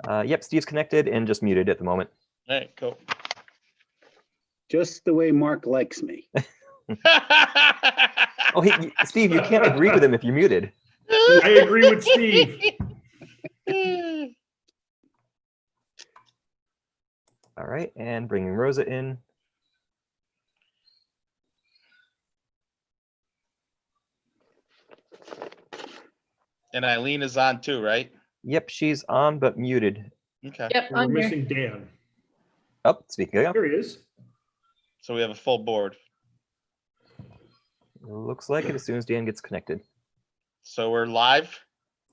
Yep, Steve's connected and just muted at the moment. All right, cool. Just the way Mark likes me. Oh, hey, Steve, you can't agree with him if you're muted. I agree with Steve. All right, and bringing Rosa in. And Eileen is on too, right? Yep, she's on but muted. Okay. Yep, We're I'm here. missing Dan. Oh, speaking of, Here he is. So we have a full board. looks like it as soon as Dan gets connected. So we're live.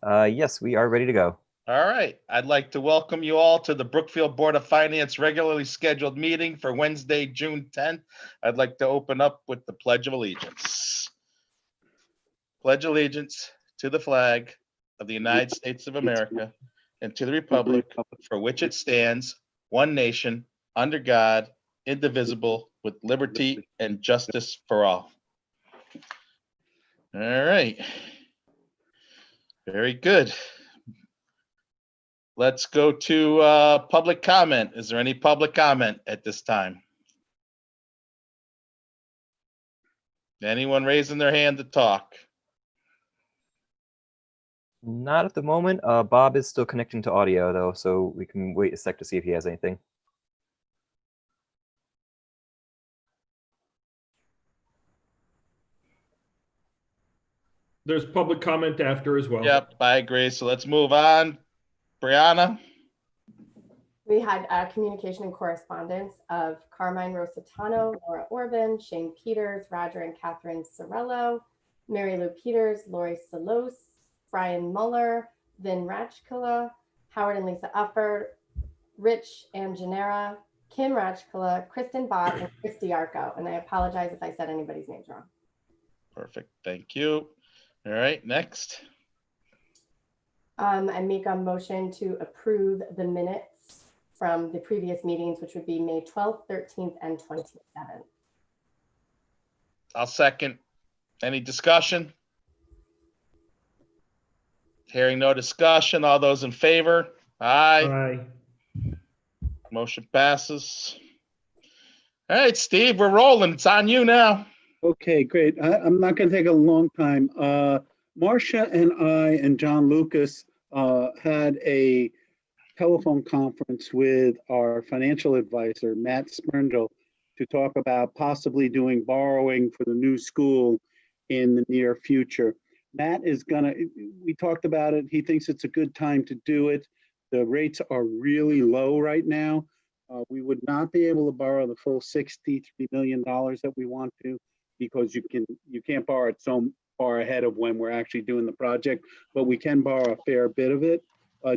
Yes, we are ready to go. All right. I'd like to welcome you all to the Brookfield Board of Finance regularly scheduled meeting for Wednesday, June 10th. I'd like to open up with the Pledge of Allegiance. Pledge allegiance to the flag of the United States of America and to the republic for which it stands, one nation, under God, indivisible, with liberty and justice for all. All right. Very good. Let's go to public comment. Is there any public comment at this time? Anyone raising their hand to talk? Not at the moment. Bob is still connecting to audio, though, so we can wait a sec to see if he has anything. There's public comment after as well. Yep, I agree. So let's move on. Brianna? We had communication and correspondence of Carmine Rosatano, Laura Orban, Shane Peters, Roger and Catherine Sorello, Mary Lou Peters, Lori Salos, Brian Muller, Vin Rachkula, Howard and Lisa Ufford, Rich Anjanera, Kim Rachkula, Kristen Bott, and Christy Arco. And I apologize if I said anybody's names wrong. Perfect. Thank you. All right, next. I make a motion to approve the minutes from the previous meetings, which would be May 12th, 13th, and 27th. I'll second. Any discussion? Hearing no discussion. All those in favor? Aye. Aye. Motion passes. All right, Steve, we're rolling. It's on you now. Okay, great. I'm not going to take a long time. Marcia and I and John Lucas had a telephone conference with our financial advisor, Matt Smerndel, to talk about possibly doing borrowing for the new school in the near future. Matt is we talked about it. He thinks it's a good time to do it. The rates are really low right now. We would not be able to borrow the full $63 million that we want to, because you can't borrow it so far ahead of when we're actually doing the project, but we can borrow a fair bit of it.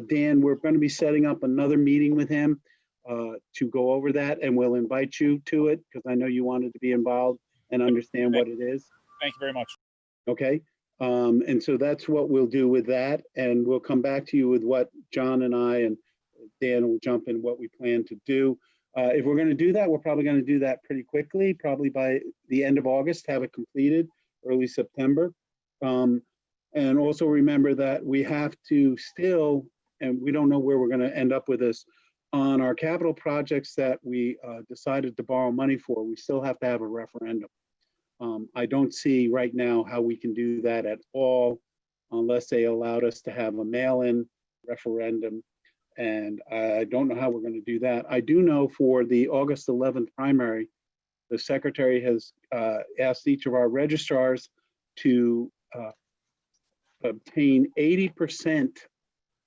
Dan, we're going to be setting up another meeting with him to go over that, and we'll invite you to it because I know you wanted to be involved and understand what it is. Thank you very much. Okay. And so that's what we'll do with that. And we'll come back to you with what John and I and Dan will jump in what we plan to do. If we're going to do that, we're probably going to do that pretty quickly, probably by the end of August, have it completed, early September. And also remember that we have to still, and we don't know where we're going to end up with this, on our capital projects that we decided to borrow money for, we still have to have a referendum. I don't see right now how we can do that at all unless they allowed us to have a mail-in referendum. And I don't know how we're going to do that. I do know for the August 11th primary, the secretary has asked each of our registrars to obtain 80%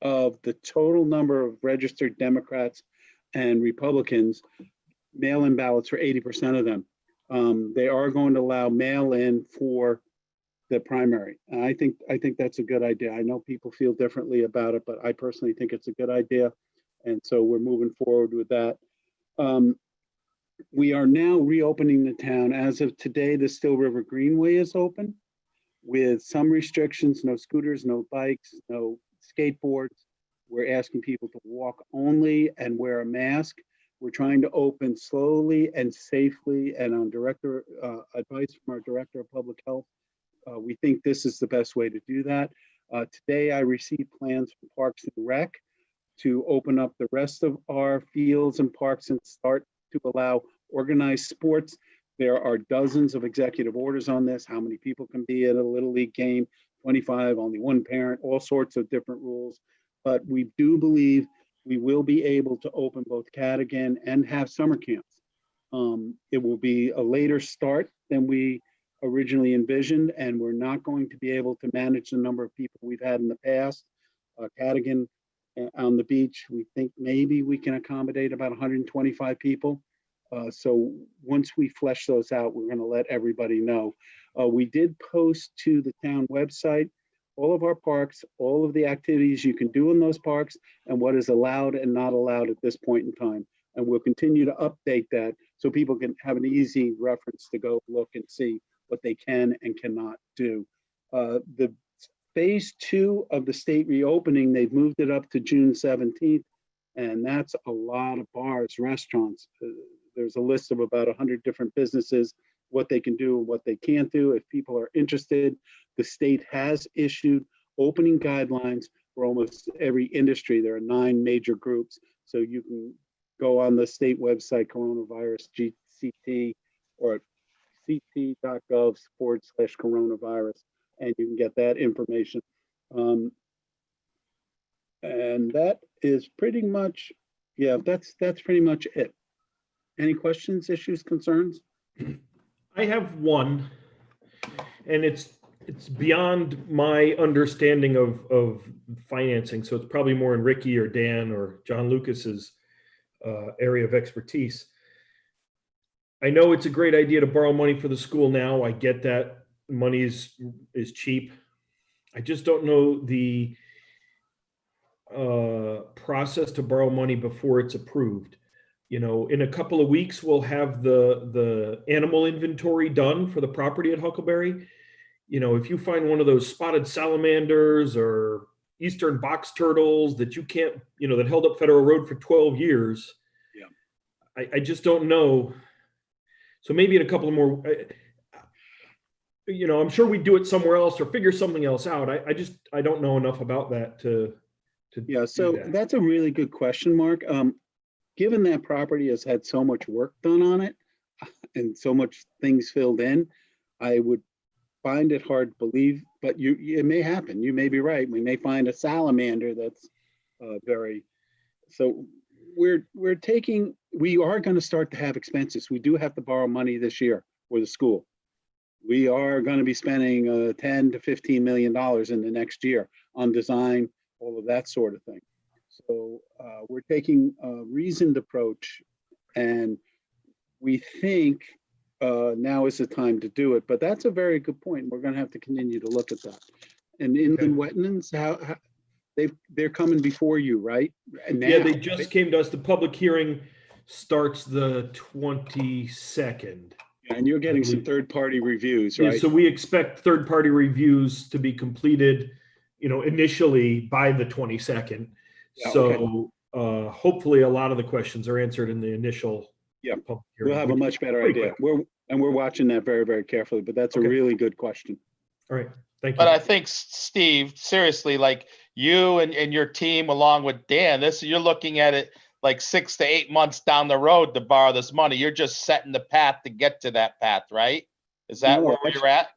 of the total number of registered Democrats and Republicans, mail-in ballots for 80% of them. They are going to allow mail-in for the primary. And I think that's a good idea. I know people feel differently about it, but I personally think it's a good idea. And so we're moving forward with that. We are now reopening the town. As of today, the Still River Greenway is open with some restrictions, no scooters, no bikes, no skateboards. We're asking people to walk only and wear a mask. We're trying to open slowly and safely, and on advice from our Director of Public Health, we think this is the best way to do that. Today, I received plans from Parks and Rec to open up the rest of our fields and parks and start to allow organized sports. There are dozens of executive orders on this, how many people can be at a Little League game, 25, only one parent, all sorts of different rules. But we do believe we will be able to open both Cadigan and have summer camps. It will be a later start than we originally envisioned, and we're not going to be able to manage the number of people we've had in the past. Cadigan on the beach, we think maybe we can accommodate about 125 people. So once we flesh those out, we're going to let everybody know. We did post to the town website all of our parks, all of the activities you can do in those parks, and what is allowed and not allowed at this point in time. And we'll continue to update that so people can have an easy reference to go look and see what they can and cannot do. The phase 2 of the state reopening, they've moved it up to June 17th, and that's a lot of bars, restaurants. There's a list of about 100 different businesses, what they can do and what they can't do. If people are interested, the state has issued opening guidelines for almost every industry. There are 9 major groups. So you can go on the state website, coronavirus GCT, or ct.gov/coronavirus, and you can get that information. And that is pretty much, yeah, that's pretty much it. Any questions, issues, concerns? I have one, and it's beyond my understanding of financing, so it's probably more in Ricky or Dan or John Lucas's area of expertise. I know it's a great idea to borrow money for the school now. I get that money is cheap. I just don't know the process to borrow money before it's approved. You know, in a couple of weeks, we'll have the animal inventory done for the property at Huckleberry. You know, if you find one of those spotted salamanders or eastern box turtles that you can't, you know, that held up Federal Road for 12 years, yeah, I just don't know. So maybe in a couple of more, you know, I'm sure we do it somewhere else or figure something else out. I don't know enough about that to yeah. So that's a really good question, Mark. Given that property has had so much work done on it and so much things filled in, I would find it hard to believe, but it may happen. You may be right. We may find a salamander that's so we are going to start to have expenses. We do have to borrow money this year for the school. We are going to be spending $10 to $15 million in the next year on design, all of that sort of thing. So we're taking a reasoned approach, and we think now is the time to do it. But that's a very good point. We're going to have to continue to look at that. And inland wetlands, how they're coming before you, right? Now, yeah, they just came to us. The public hearing starts the 22nd. And you're getting some third-party reviews, right? Yeah, so we expect third-party reviews to be completed, you know, initially by the 22nd. Yeah, so hopefully a lot of the questions are answered in the initial public hearing. We'll have a much better idea. We're watching that very, very carefully, but that's a really good question. All right, thank you. But I think, Steve, seriously, like you and your team, along with Dan, you're looking at it like 6 to 8 months down the road to borrow this money. You're just setting the path to get to that path, right? Is that where you're at?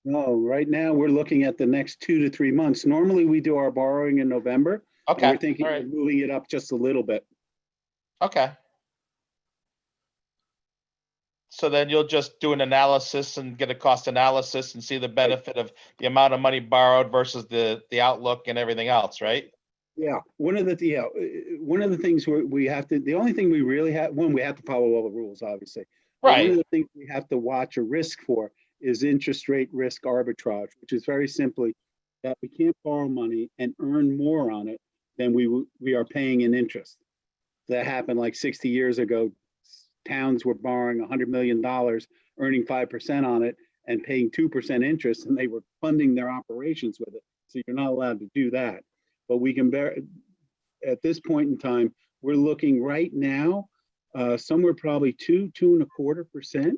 No, right now we're looking at the next 2 to 3 months. Normally we do our borrowing in November. Okay. We're thinking of moving it up just a little bit. Okay. So then you'll just do an analysis and get a cost analysis and see the benefit of the amount of money borrowed versus the outlook and everything else, right? Yeah. One of the things we have to, the only thing we really have, we have to follow all the rules, obviously. Right. One of the things we have to watch a risk for is interest rate risk arbitrage, which is very simply that we can't borrow money and earn more on it than we are paying in interest. That happened like 60 years ago. Towns were borrowing $100 million, earning 5% on it and paying 2% interest, and they were funding their operations with it. So you're not allowed to do that. But we can bear, at this point in time, we're looking right now, somewhere probably 2.25%,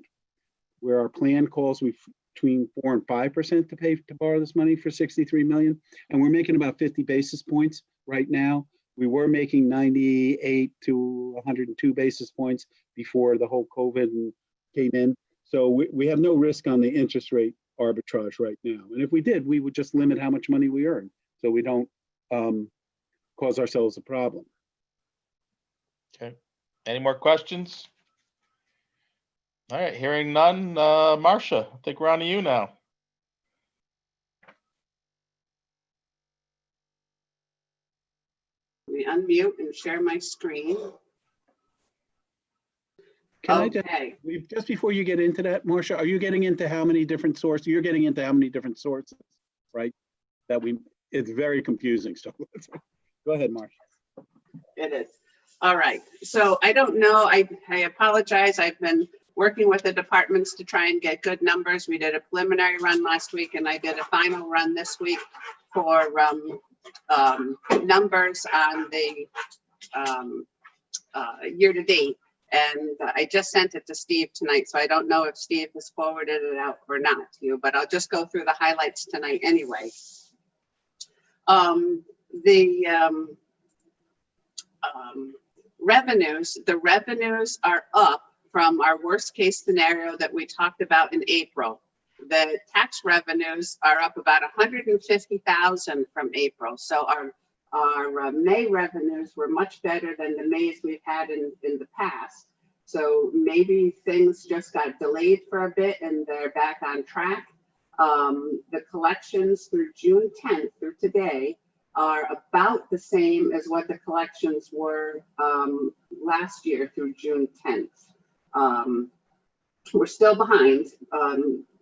where our plan calls between 4 and 5% to borrow this money for $63 million. And we're making about 50 basis points right now. We were making 98 to 102 basis points before the whole COVID came in. So we have no risk on the interest rate arbitrage right now. And if we did, we would just limit how much money we earn so we don't cause ourselves a problem. Okay. Any more questions? All right, hearing none. Marcia, I think we're on to you now. Let me unmute and share my screen. Can I Okay. just before you get into that, Marcia, are you getting into how many different sources? You're getting into how many different sources, right? It's very confusing. So go ahead, Marcia. It is. All right. So I don't know. I apologize. I've been working with the departments to try and get good numbers. We did a preliminary run last week and I did a final run this week for numbers on the year to date. And I just sent it to Steve tonight. So I don't know if Steve has forwarded it out or not to you, but I'll just go through the highlights tonight anyway. The revenues are up from our worst case scenario that we talked about in April. The tax revenues are up about 150,000 from April. So our May revenues were much better than the Mays we've had in the past. So maybe things just got delayed for a bit and they're back on track. The collections through June 10th through today are about the same as what the collections were last year through June 10th. We're still behind,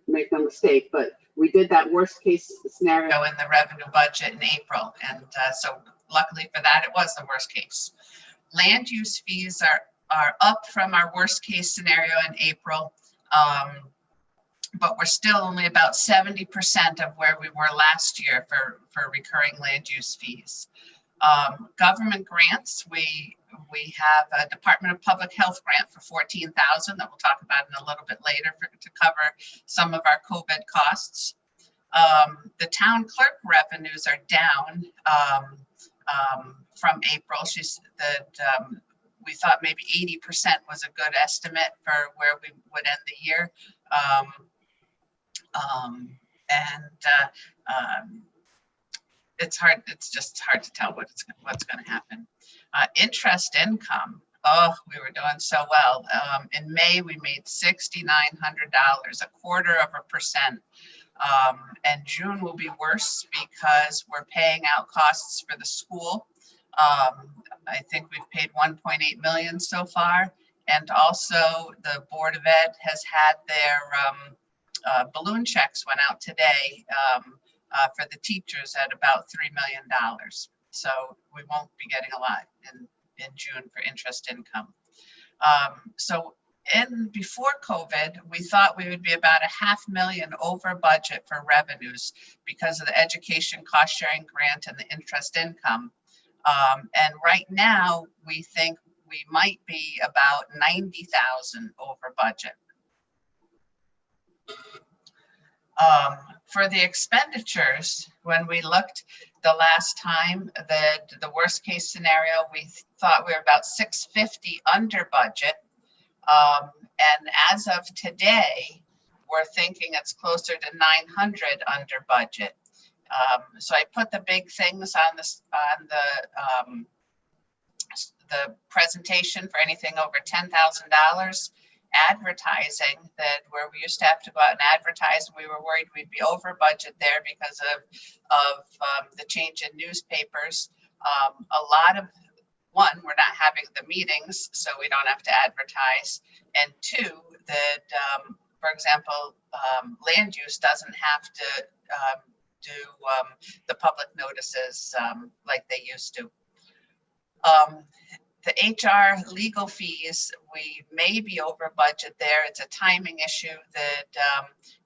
make no mistake, but we did that worst case scenario in the revenue budget in April. And so luckily for that, it was the worst case. Land use fees are up from our worst case scenario in April. But we're still only about 70% of where we were last year for recurring land use fees. Government grants, we have a Department of Public Health grant for $14,000 that we'll talk about in a little bit later to cover some of our COVID costs. The town clerk revenues are down from April. She said that we thought maybe 80% was a good estimate for where we would end the year. It's hard. It's just hard to tell what's going to happen. Interest income. Oh, we were doing so well. In May, we made $6,900, 0.25%. And June will be worse because we're paying out costs for the school. I think we've paid 1.8 million so far. And also the Board of Ed has had their balloon checks went out today for the teachers at about $3 million. So we won't be getting a lot in June for interest income. So before COVID, we thought we would be about $500,000 over budget for revenues because of the education cost sharing grant and the interest income. And right now we think we might be about 90,000 over budget. For the expenditures, when we looked the last time, the worst case scenario, we thought we were about 650 under budget. And as of today, we're thinking it's closer to 900 under budget. So I put the big things on the presentation for anything over $10,000. Advertising, that where we used to have to go out and advertise, we were worried we'd be over budget there because of the change in newspapers. A lot of, one, we're not having the meetings, so we don't have to advertise, and two, that for example, land use doesn't have to do the public notices like they used to. The HR legal fees, we may be over budget there. It's a timing issue that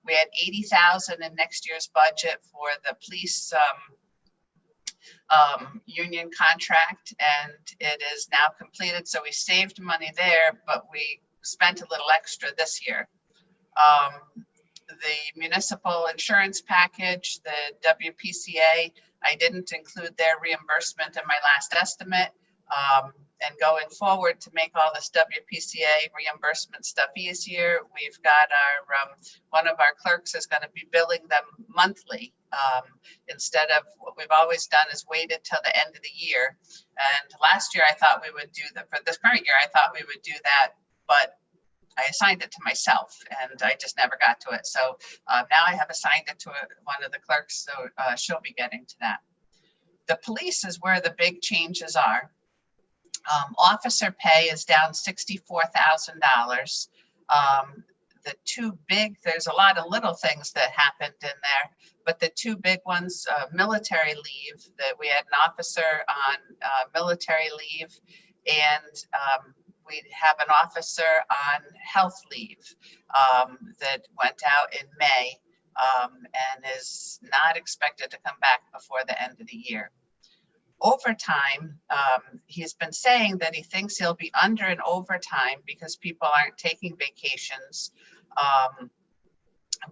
we had 80,000 in next year's budget for the police union contract, and it is now completed. So we saved money there, but we spent a little extra this year. The municipal insurance package, the WPCA, I didn't include their reimbursement in my last estimate. And going forward, to make all this WPCA reimbursement stuff easier, we've got our, one of our clerks is going to be billing them monthly. Instead of what we've always done is waited till the end of the year. And last year I thought we would do that. For this current year, I thought we would do that, but I assigned it to myself and I just never got to it. So now I have assigned it to one of the clerks, so she'll be getting to that. The police is where the big changes are. Officer pay is down $64,000. The two big, there's a lot of little things that happened in there, but the two big ones, military leave, that we had an officer on military leave, and we have an officer on health leave that went out in May and is not expected to come back before the end of the year. Overtime, he's been saying that he thinks he'll be under in overtime because people aren't taking vacations,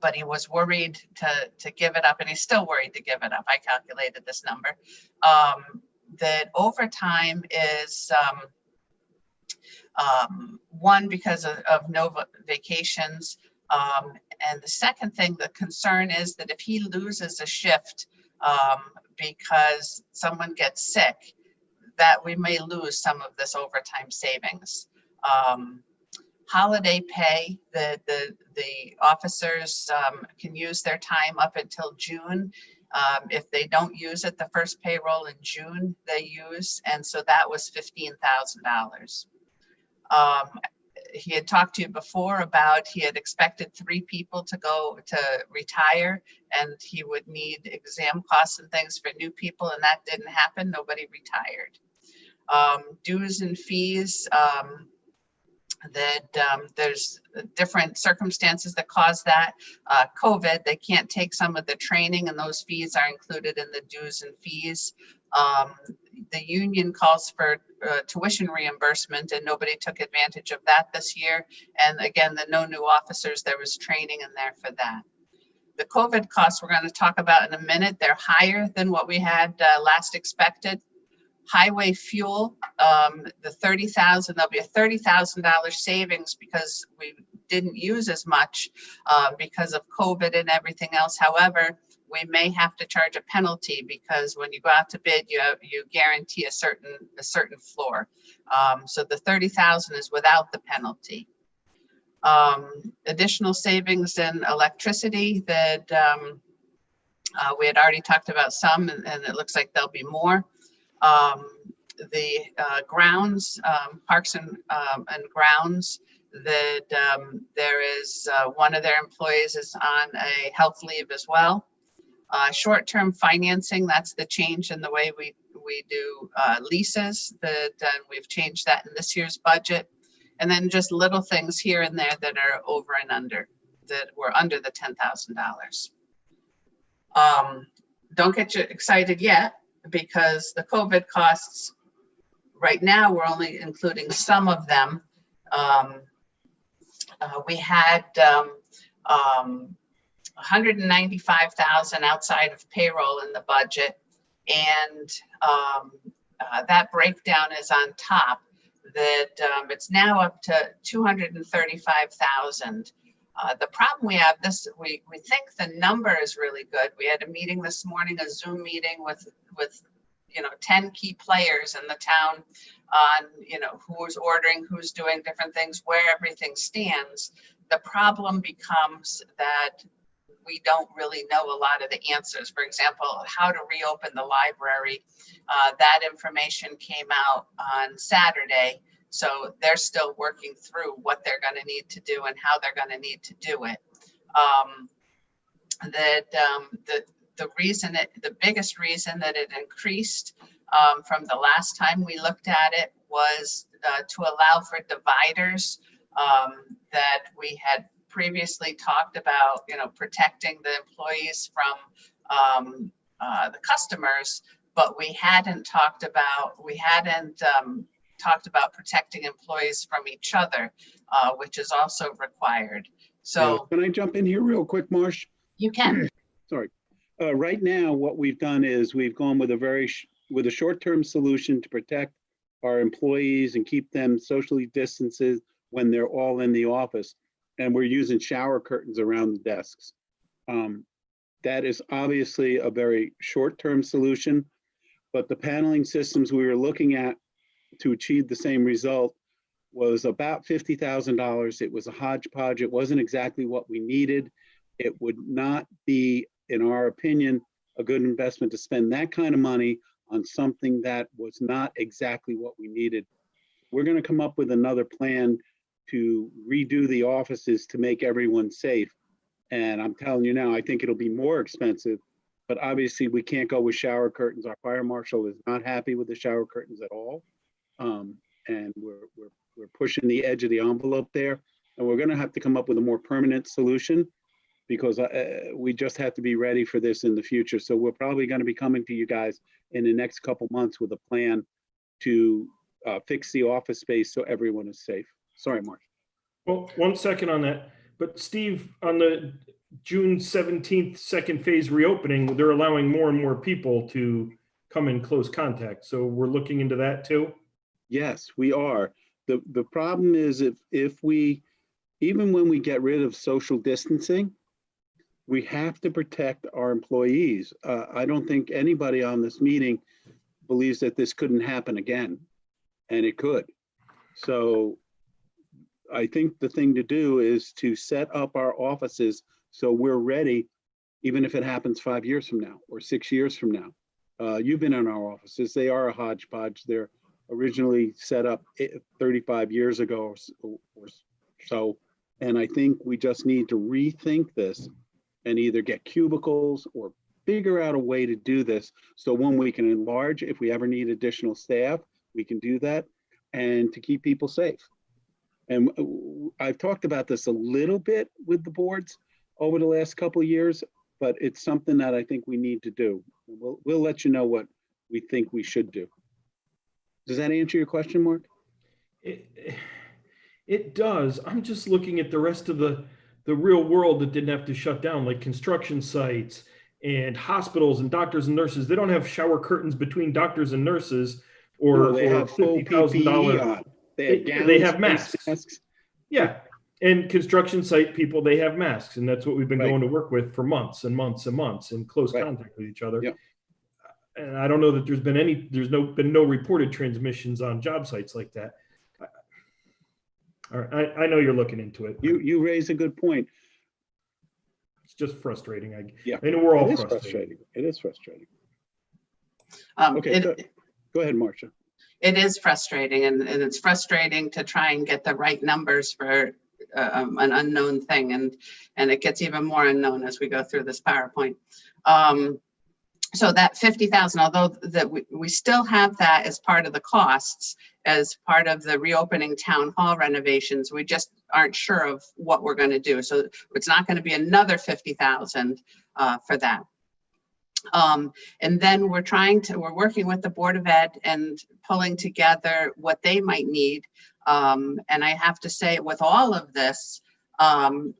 but he was worried to give it up, and he's still worried to give it up. I calculated this number. That overtime is one, because of no vacations, and the second thing, the concern is that if he loses a shift because someone gets sick, that we may lose some of this overtime savings. Holiday pay, the officers can use their time up until June. If they don't use it, the first payroll in June they use, and so that was $15,000. He had talked to you before about he had expected 3 people to go to retire, and he would need exam costs and things for new people, and that didn't happen. Nobody retired. Dues and fees, there's different circumstances that cause that. COVID, they can't take some of the training, and those fees are included in the dues and fees. The union calls for tuition reimbursement, and nobody took advantage of that this year. And again, the no new officers, there was training in there for that. The COVID costs we're going to talk about in a minute. They're higher than what we had last expected. Highway fuel, the $30,000, there'll be a $30,000 savings because we didn't use as much because of COVID and everything else. However, we may have to charge a penalty because when you go out to bid, you guarantee a certain floor. So the $30,000 is without the penalty. Additional savings in electricity that we had already talked about some, and it looks like there'll be more. The grounds, parks and grounds, that there is one of their employees is on a health leave as well. Short-term financing, that's the change in the way we do leases, that we've changed that in this year's budget. And then just little things here and there that are over and under, that were under the $10,000. Don't get you excited yet, because the COVID costs right now, we're only including some of them. We had 195,000 outside of payroll in the budget, and that breakdown is on top. That it's now up to 235,000. The problem we have, we think the number is really good. We had a meeting this morning, a Zoom meeting with 10 key players in the town on who's ordering, who's doing different things, where everything stands. The problem becomes that we don't really know a lot of the answers. For example, how to reopen the library. That information came out on Saturday. So they're still working through what they're going to need to do and how they're going to need to do it. The biggest reason that it increased from the last time we looked at it was to allow for dividers that we had previously talked about, protecting the employees from the customers, but we hadn't talked about protecting employees from each other, which is also required. So can I jump in here real quick, Marsh? You can. Sorry. Right now, what we've done is we've gone with with a short-term solution to protect our employees and keep them socially distanced when they're all in the office. And we're using shower curtains around the desks. That is obviously a very short-term solution, but the paneling systems we were looking at to achieve the same result was about $50,000. It was a hodgepodge. It wasn't exactly what we needed. It would not be, in our opinion, a good investment to spend that kind of money on something that was not exactly what we needed. We're going to come up with another plan to redo the offices to make everyone safe. And I'm telling you now, I think it'll be more expensive, but obviously we can't go with shower curtains. Our fire marshal is not happy with the shower curtains at all. And we're pushing the edge of the envelope there. And we're going to have to come up with a more permanent solution because we just have to be ready for this in the future. So we're probably going to be coming to you guys in the next couple months with a plan to fix the office space so everyone is safe. Sorry, Mark. Well, 1 second on that. But Steve, on the June 17th second phase reopening, they're allowing more and more people to come in close contact. So we're looking into that too? Yes, we are. The problem is if we, even when we get rid of social distancing, we have to protect our employees. I don't think anybody on this meeting believes that this couldn't happen again, and it could. So I think the thing to do is to set up our offices so we're ready, even if it happens 5 years from now or 6 years from now. You've been in our offices. They are a hodgepodge. They're originally set up 35 years ago or so. And I think we just need to rethink this and either get cubicles or figure out a way to do this. So when we can enlarge, if we ever need additional staff, we can do that, and to keep people safe. And I've talked about this a little bit with the boards over the last couple of years, but it's something that I think we need to do. We'll let you know what we think we should do. Does that answer your question, Mark? It does. I'm just looking at the rest of the real world that didn't have to shut down, like construction sites and hospitals and doctors and nurses. They don't have shower curtains between doctors and nurses, or No, they have full PPE on. They have masks. Yeah. And construction site people, they have masks. And that's what we've been going to work with for months and months and months in close contact with each other. Yep. And I don't know that there's been no reported transmissions on job sites like that. All right, I know you're looking into it. You raise a good point. It's just frustrating. I know we're all frustrated. It is frustrating. Okay, go ahead, Marcia. It is frustrating, and it's frustrating to try and get the right numbers for an unknown thing, and it gets even more unknown as we go through this PowerPoint. So that 50,000, although that we still have that as part of the costs, as part of the reopening town hall renovations, we just aren't sure of what we're going to do. So it's not going to be another 50,000 for that. And then we're working with the Board of Ed and pulling together what they might need. And I have to say, with all of this,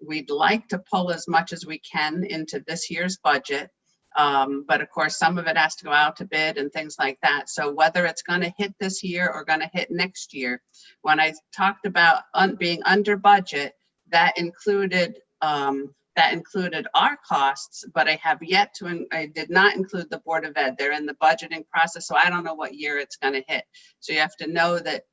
we'd like to pull as much as we can into this year's budget. But of course, some of it has to go out to bid and things like that. So whether it's going to hit this year or going to hit next year, when I talked about being under budget, that included our costs, but I did not include the Board of Ed. They're in the budgeting process, so I don't know what year it's going to hit. So you have to know that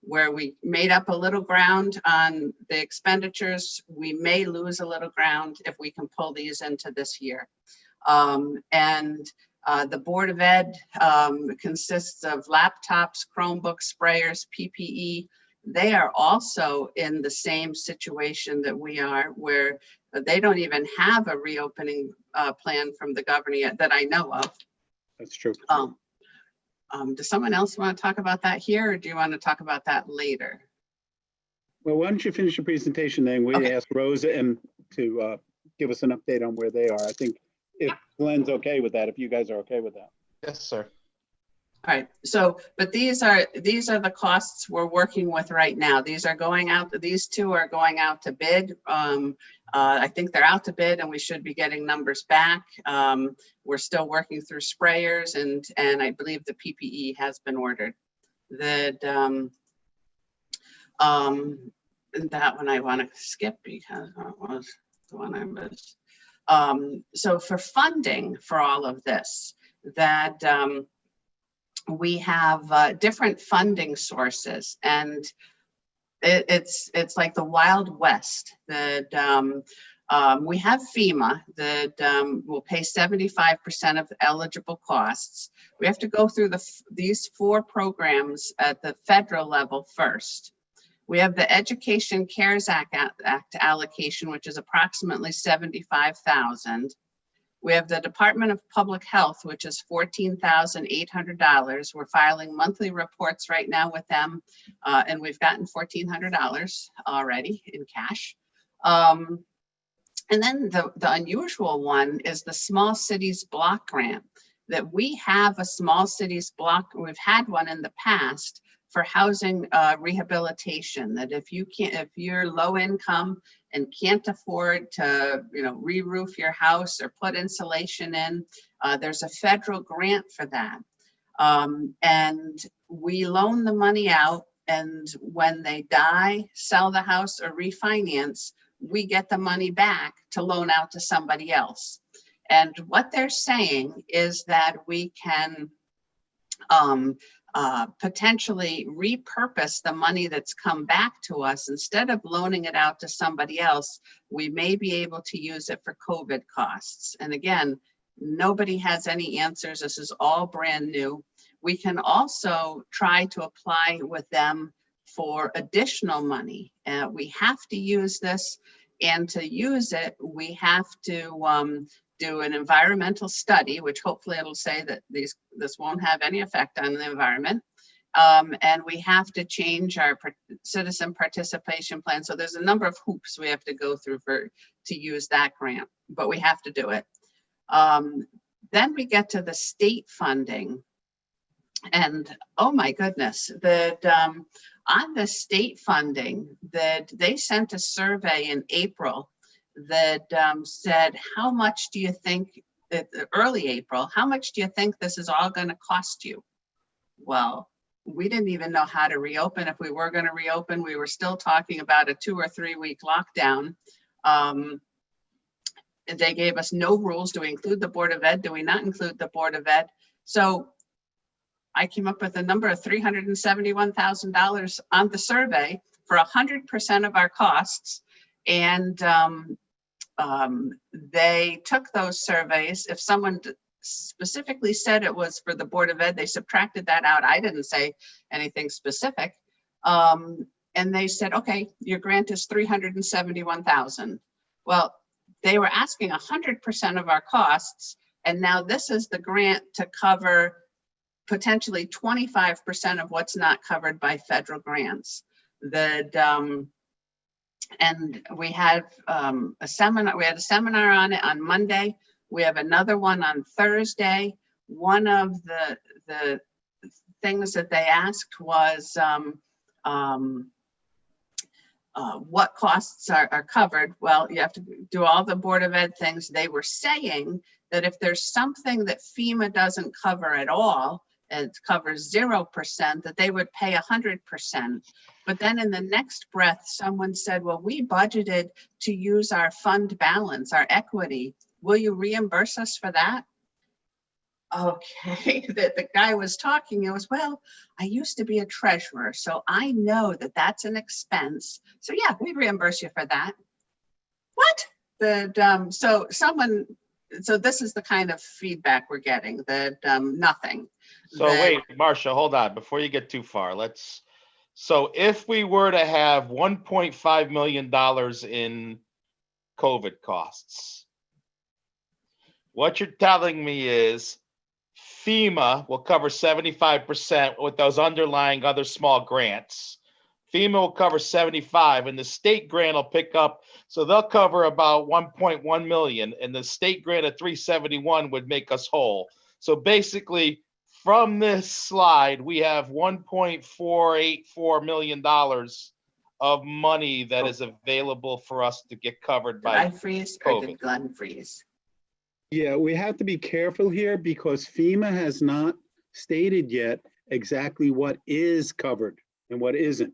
where we made up a little ground on the expenditures, we may lose a little ground if we can pull these into this year. The Board of Ed consists of laptops, Chromebooks, sprayers, PPE. They are also in the same situation that we are, where they don't even have a reopening plan from the governor yet that I know of. That's true. Does someone else want to talk about that here, or do you want to talk about that later? Well, why don't you finish your presentation, then we ask Rosa and to give us an update on where they are. I think if Glenn's okay with that, if you guys are okay with that. Yes, sir. All right. So, but these are the costs we're working with right now. These are going out. These two are going out to bid. I think they're out to bid and we should be getting numbers back. We're still working through sprayers and I believe the PPE has been ordered. That one I want to skip because that was the one I missed. So for funding for all of this, that we have different funding sources, and it's like the Wild West. That we have FEMA that will pay 75% of eligible costs. We have to go through these 4 programs at the federal level first. We have the Education CARES Act allocation, which is approximately $75,000. We have the Department of Public Health, which is $14,800. We're filing monthly reports right now with them, and we've gotten $1,400 already in cash. And then the unusual one is the Small Cities Block Grant. That we have a Small Cities Block, we've had one in the past, for housing rehabilitation. That if you're low income and can't afford to, re-roof your house or put insulation in, there's a federal grant for that. And we loan the money out, and when they die, sell the house or refinance, we get the money back to loan out to somebody else. And what they're saying is that we can potentially repurpose the money that's come back to us. Instead of loaning it out to somebody else, we may be able to use it for COVID costs. And again, nobody has any answers. This is all brand new. We can also try to apply with them for additional money. We have to use this, and to use it, we have to do an environmental study, which hopefully it'll say that this won't have any effect on the environment. And we have to change our citizen participation plan. So there's a number of hoops we have to go through to use that grant, but we have to do it. Then we get to the state funding. And oh my goodness, that on the state funding, that they sent a survey in April that said, how much do you think, early April, how much do you think this is all going to cost you? Well, we didn't even know how to reopen. If we were going to reopen, we were still talking about a 2 or 3 week lockdown. They gave us no rules. Do we include the Board of Ed? Do we not include the Board of Ed? So I came up with a number of $371,000 on the survey for 100% of our costs. And they took those surveys. If someone specifically said it was for the Board of Ed, they subtracted that out. I didn't say anything specific. And they said, okay, your grant is $371,000. Well, they were asking 100% of our costs. And now this is the grant to cover potentially 25% of what's not covered by federal grants. And we had a seminar. We had a seminar on it on Monday. We have another one on Thursday. One of the things that they asked was what costs are covered. Well, you have to do all the Board of Ed things. They were saying that if there's something that FEMA doesn't cover at all, it covers 0%, that they would pay 100%. But then in the next breath, someone said, well, we budgeted to use our fund balance, our equity. Will you reimburse us for that? Okay, the guy was talking, it was, well, I used to be a treasurer, so I know that that's an expense. So yeah, we'd reimburse you for that. What? So this is the kind of feedback we're getting, that nothing. So wait, Marcia, hold on, before you get too far, so if we were to have $1.5 million in COVID costs, what you're telling me is FEMA will cover 75% with those underlying other small grants. FEMA will cover 75 and the state grant will pick up. So they'll cover about 1.1 million and the state grant of 371 would make us whole. So basically from this slide, we have $1.484 million of money that is available for us to get covered Did I by freeze or COVID. did Glenn freeze? Yeah, we have to be careful here because FEMA has not stated yet exactly what is covered and what isn't.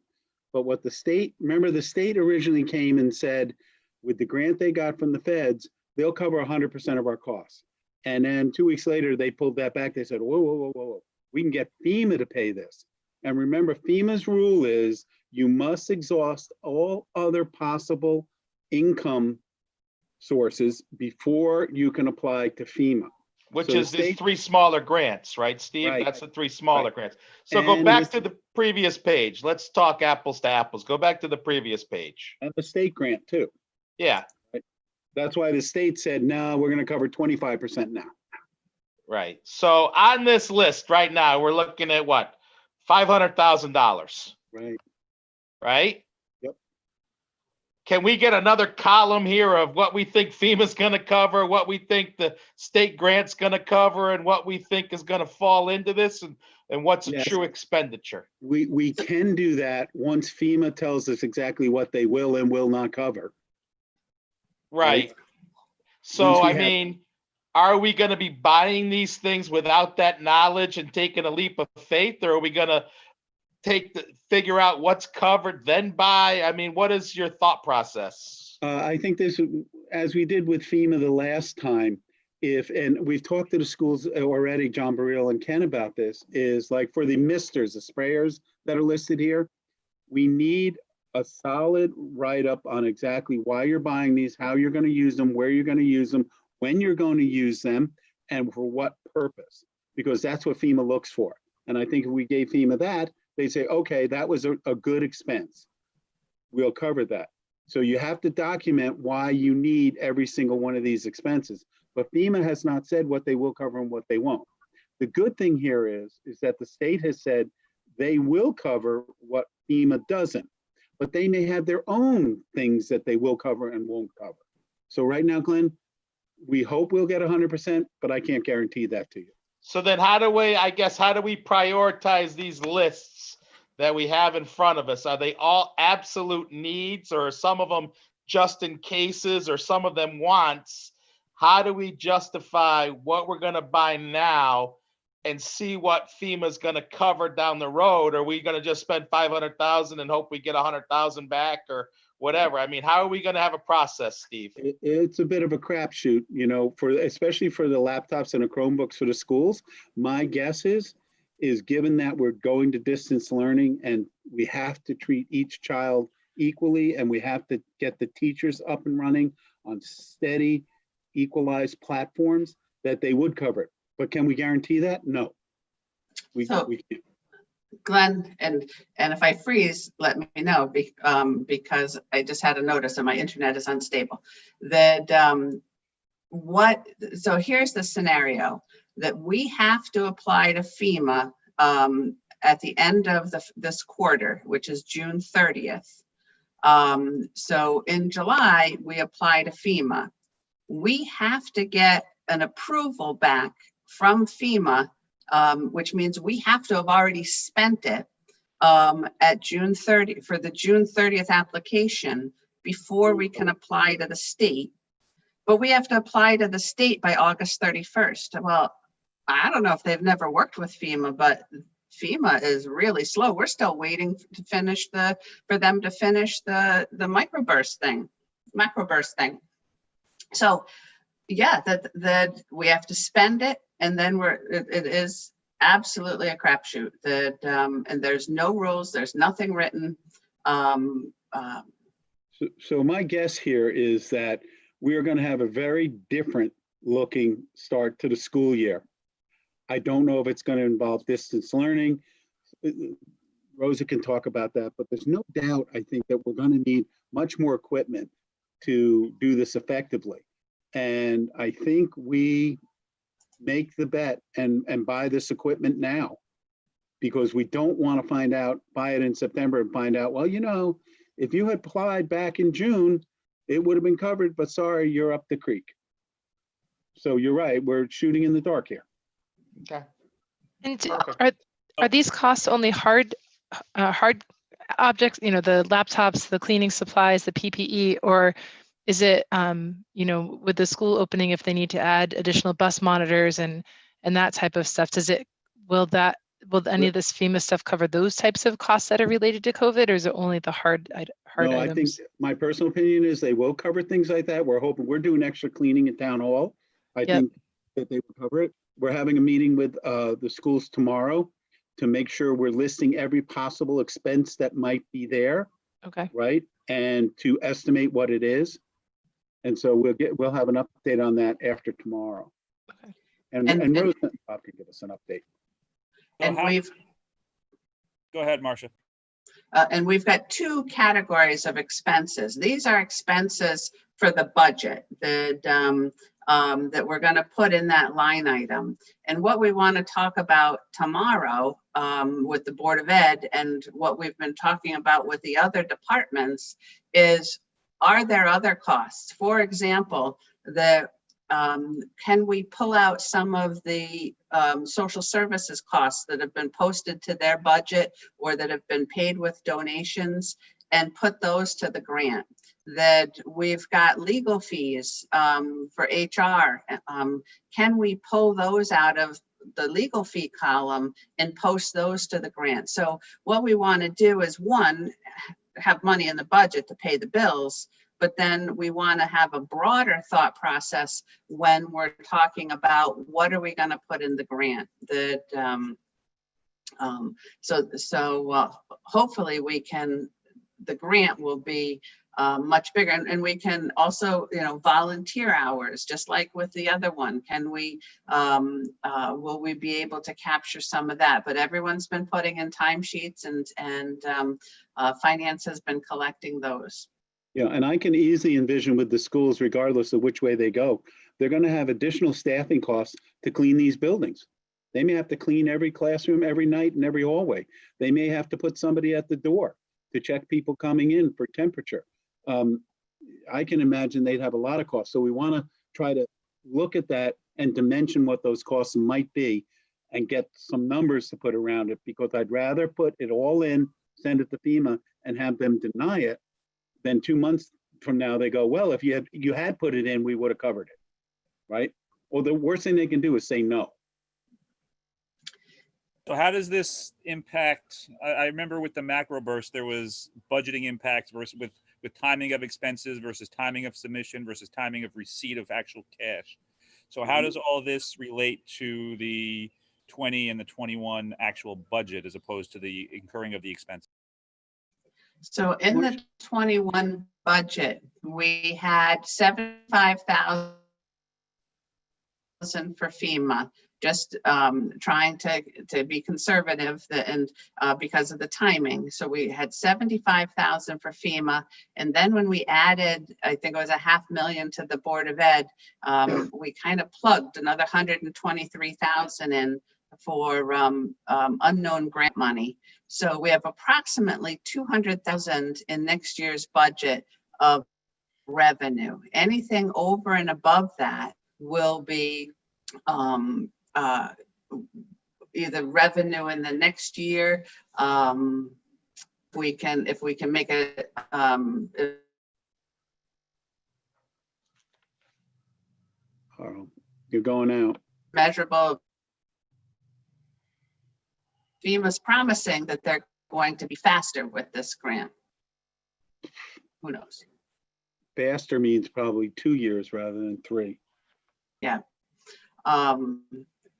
But what the state, remember the state originally came and said, with the grant they got from the feds, they'll cover 100% of our costs. And then 2 weeks later, they pulled that back. They said, whoa, whoa, whoa, whoa, whoa. We can get FEMA to pay this. And remember, FEMA's rule is you must exhaust all other possible income sources before you can apply to FEMA. Which So the is these state- 3 smaller grants, right, Steve? Right. That's the 3 smaller Right. grants. So go And back with- to the previous page. Let's talk apples to apples. Go back to the previous page. And the state grant too. Yeah, That's why the state said, no, we're gonna cover 25% now. right. So on this list right now, we're looking at what? $500,000, Right. right? Yep. Can we get another column here of what we think FEMA's gonna cover, what we think the state grant's gonna cover, and what we think is gonna fall into this, and what's a Yes. true expenditure? We can do that once FEMA tells us exactly what they will and will not cover. Right. So, Once we I have- mean, are we gonna be buying these things without that knowledge and taking a leap of faith, or are we gonna figure out what's covered, then buy? I mean, what is your thought process? I think this, as we did with FEMA the last time, and we've talked to the schools already, John Burrell and Ken about this, is like for the misters, the sprayers that are listed here, we need a solid write-up on exactly why you're buying these, how you're going to use them, where you're going to use them, when you're going to use them, and for what purpose, because that's what FEMA looks for. And I think if we gave FEMA that, they say, okay, that was a good expense. We'll cover that. So you have to document why you need every single one of these expenses. But FEMA has not said what they will cover and what they won't. The good thing here is that the state has said they will cover what FEMA doesn't, but they may have their own things that they will cover and won't cover. So right now, Glenn, we hope we'll get 100%, but I can't guarantee that to you. So then how do we prioritize these lists that we have in front of us? Are they all absolute needs, or are some of them just in cases, or some of them wants? How do we justify what we're gonna buy now and see what FEMA's gonna cover down the road? Are we gonna just spend 500,000 and hope we get 100,000 back, or whatever? I mean, how are we gonna have a process, Steve? It's a bit of a crapshoot, especially for the laptops and the Chromebooks for the schools. My guess is given that we're going to distance learning and we have to treat each child equally, and we have to get the teachers up and running on steady, equalized platforms, that they would cover it. But can we guarantee that? No. We can't. Glenn, and if I freeze, let me know, because I just had a notice and my internet is unstable. That so here's the scenario, that we have to apply to FEMA at the end of this quarter, which is June 30th. So in July, we apply to FEMA. We have to get an approval back from FEMA, which means we have to have already spent it at June 30 for the June 30th application before we can apply to the state. But we have to apply to the state by August 31st. Well, I don't know if they've never worked with FEMA, but FEMA is really slow. We're still waiting to finish for them to finish the microburst thing. So yeah, that we have to spend it, and then it is absolutely a crapshoot. That and there's no rules, there's nothing written. So my guess here is that we are going to have a very different looking start to the school year. I don't know if it's going to involve distance learning. Rosa can talk about that, but there's no doubt, I think, that we're going to need much more equipment to do this effectively. And I think we make the bet and buy this equipment now, because we don't want to buy it in September and find out, well, if you had applied back in June, it would have been covered, but sorry, you're up the creek. So you're right, we're shooting in the dark here. Okay. And Perfect. are these costs only hard objects, the laptops, the cleaning supplies, the PPE, or is it, with the school opening, if they need to add additional bus monitors and that type of stuff, will any of this FEMA stuff cover those types of costs that are related to COVID, or is it only the hard No, I think items? my personal opinion is they will cover things like that. We're doing extra cleaning at town hall. I think that they will cover it. We're having a meeting with the schools tomorrow to make sure we're listing every possible expense that might be there, Okay. right? And to estimate what it is. And so we'll have an update on that after tomorrow. Okay. And Rose and Bob can give us an update. And Go ahead, Marcia. And we've got two categories of expenses. These are expenses for the budget that we're going to put in that line item. And what we want to talk about tomorrow with the Board of Ed and what we've been talking about with the other departments is, are there other costs? For example, can we pull out some of the social services costs that have been posted to their budget or that have been paid with donations and put those to the grant? That we've got legal fees for HR. Can we pull those out of the legal fee column and post those to the grant? So what we want to do is, one, have money in the budget to pay the bills, but then we want to have a broader thought process when we're talking about what are we going to put in the grant. That hopefully the grant will be much bigger, and we can also, volunteer hours, just like with the other one. Can we, will we be able to capture some of that? But everyone's been putting in timesheets, and finance has been collecting those. Yeah, and I can easily envision with the schools, regardless of which way they go, they're going to have additional staffing costs to clean these buildings. They may have to clean every classroom every night and every hallway. They may have to put somebody at the door to check people coming in for temperature. I can imagine they'd have a lot of costs. So we want to try to look at that and dimension what those costs might be and get some numbers to put around it, because I'd rather put it all in, send it to FEMA and have them deny it, then 2 months from now they go, well, if you had put it in, we would have covered it, right? Or the worst thing they can do is say no. So how does this impact? I remember with the macro burst, there was budgeting impacts versus with timing of expenses versus timing of submission versus timing of receipt of actual cash. So how does all this relate to the 20 and the 21 actual budget as opposed to the incurring of the expenses? So in the 21 budget, we had 75,000 for FEMA, just trying to be conservative and because of the timing. So we had 75,000 for FEMA. And then when we added, I think it was $500,000 to the Board of Ed, we kind of plugged another 123,000 in for unknown grant money. So we have approximately 200,000 in next year's budget of revenue. Anything over and above that will be either revenue in the next year. If we can make it You're going out. measurable. FEMA's promising that they're going to be faster with this grant. Who knows? Faster means probably 2 years rather than 3. Yeah. And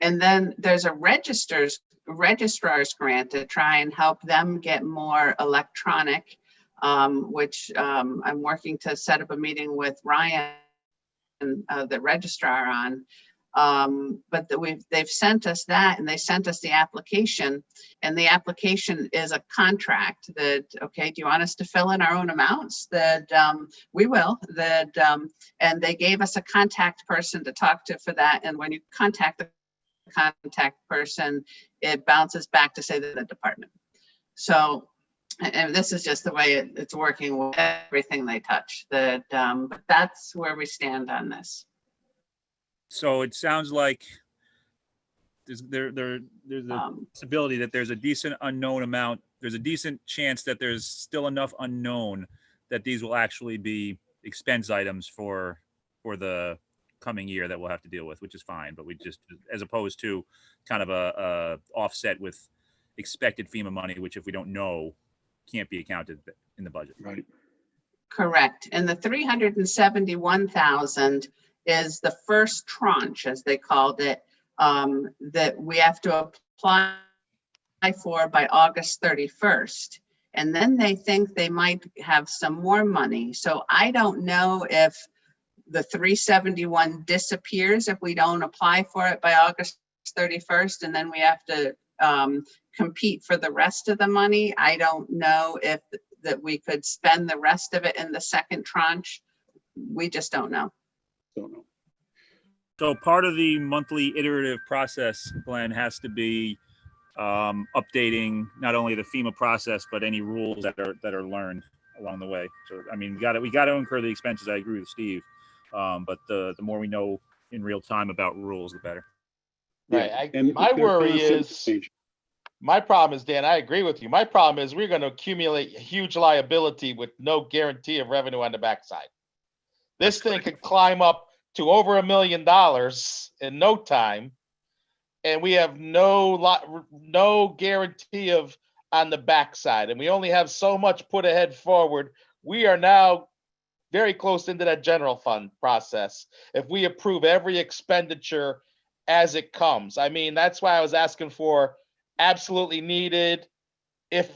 then there's a registrar's grant to try and help them get more electronic, which I'm working to set up a meeting with Ryan, the registrar, on. But they've sent us that, and they sent us the application, and the application is a contract that, okay, do you want us to fill in our own amounts? That we will. That and they gave us a contact person to talk to for that. And when you contact the contact person, it bounces back to say that the department. So, and this is just the way it's working with everything they touch. That but that's where we stand on this. So it sounds like there's a Um, possibility that there's a decent unknown amount. There's a decent chance that there's still enough unknown that these will actually be expense items for the coming year that we'll have to deal with, which is fine. But we just, as opposed to kind of a offset with expected FEMA money, which if we don't know, can't be accounted in the budget. Right. Correct. And the 371,000 is the first tranche, as they called it, that we have to apply for by August 31st. And then they think they might have some more money. So I don't know if the 371 disappears if we don't apply for it by August 31st, and then we have to compete for the rest of the money. I don't know if that we could spend the rest of it in the second tranche. We just don't know. Don't know. So part of the monthly iterative process, Glenn, has to be updating not only the FEMA process, but any rules that are learned along the way. So, I mean, we got to incur the expenses. I agree with Steve. But the more we know in real time about rules, the better. Right. And My they're worry constantly is, changing. my problem is, Dan, I agree with you. My problem is we're going to accumulate huge liability with no guarantee of revenue on the backside. This thing could climb up to over $1 million in no time, and we have no guarantee of on the backside, and we only have so much put ahead forward. We are now very close into that general fund process if we approve every expenditure as it comes. I mean, that's why I was asking for absolutely needed if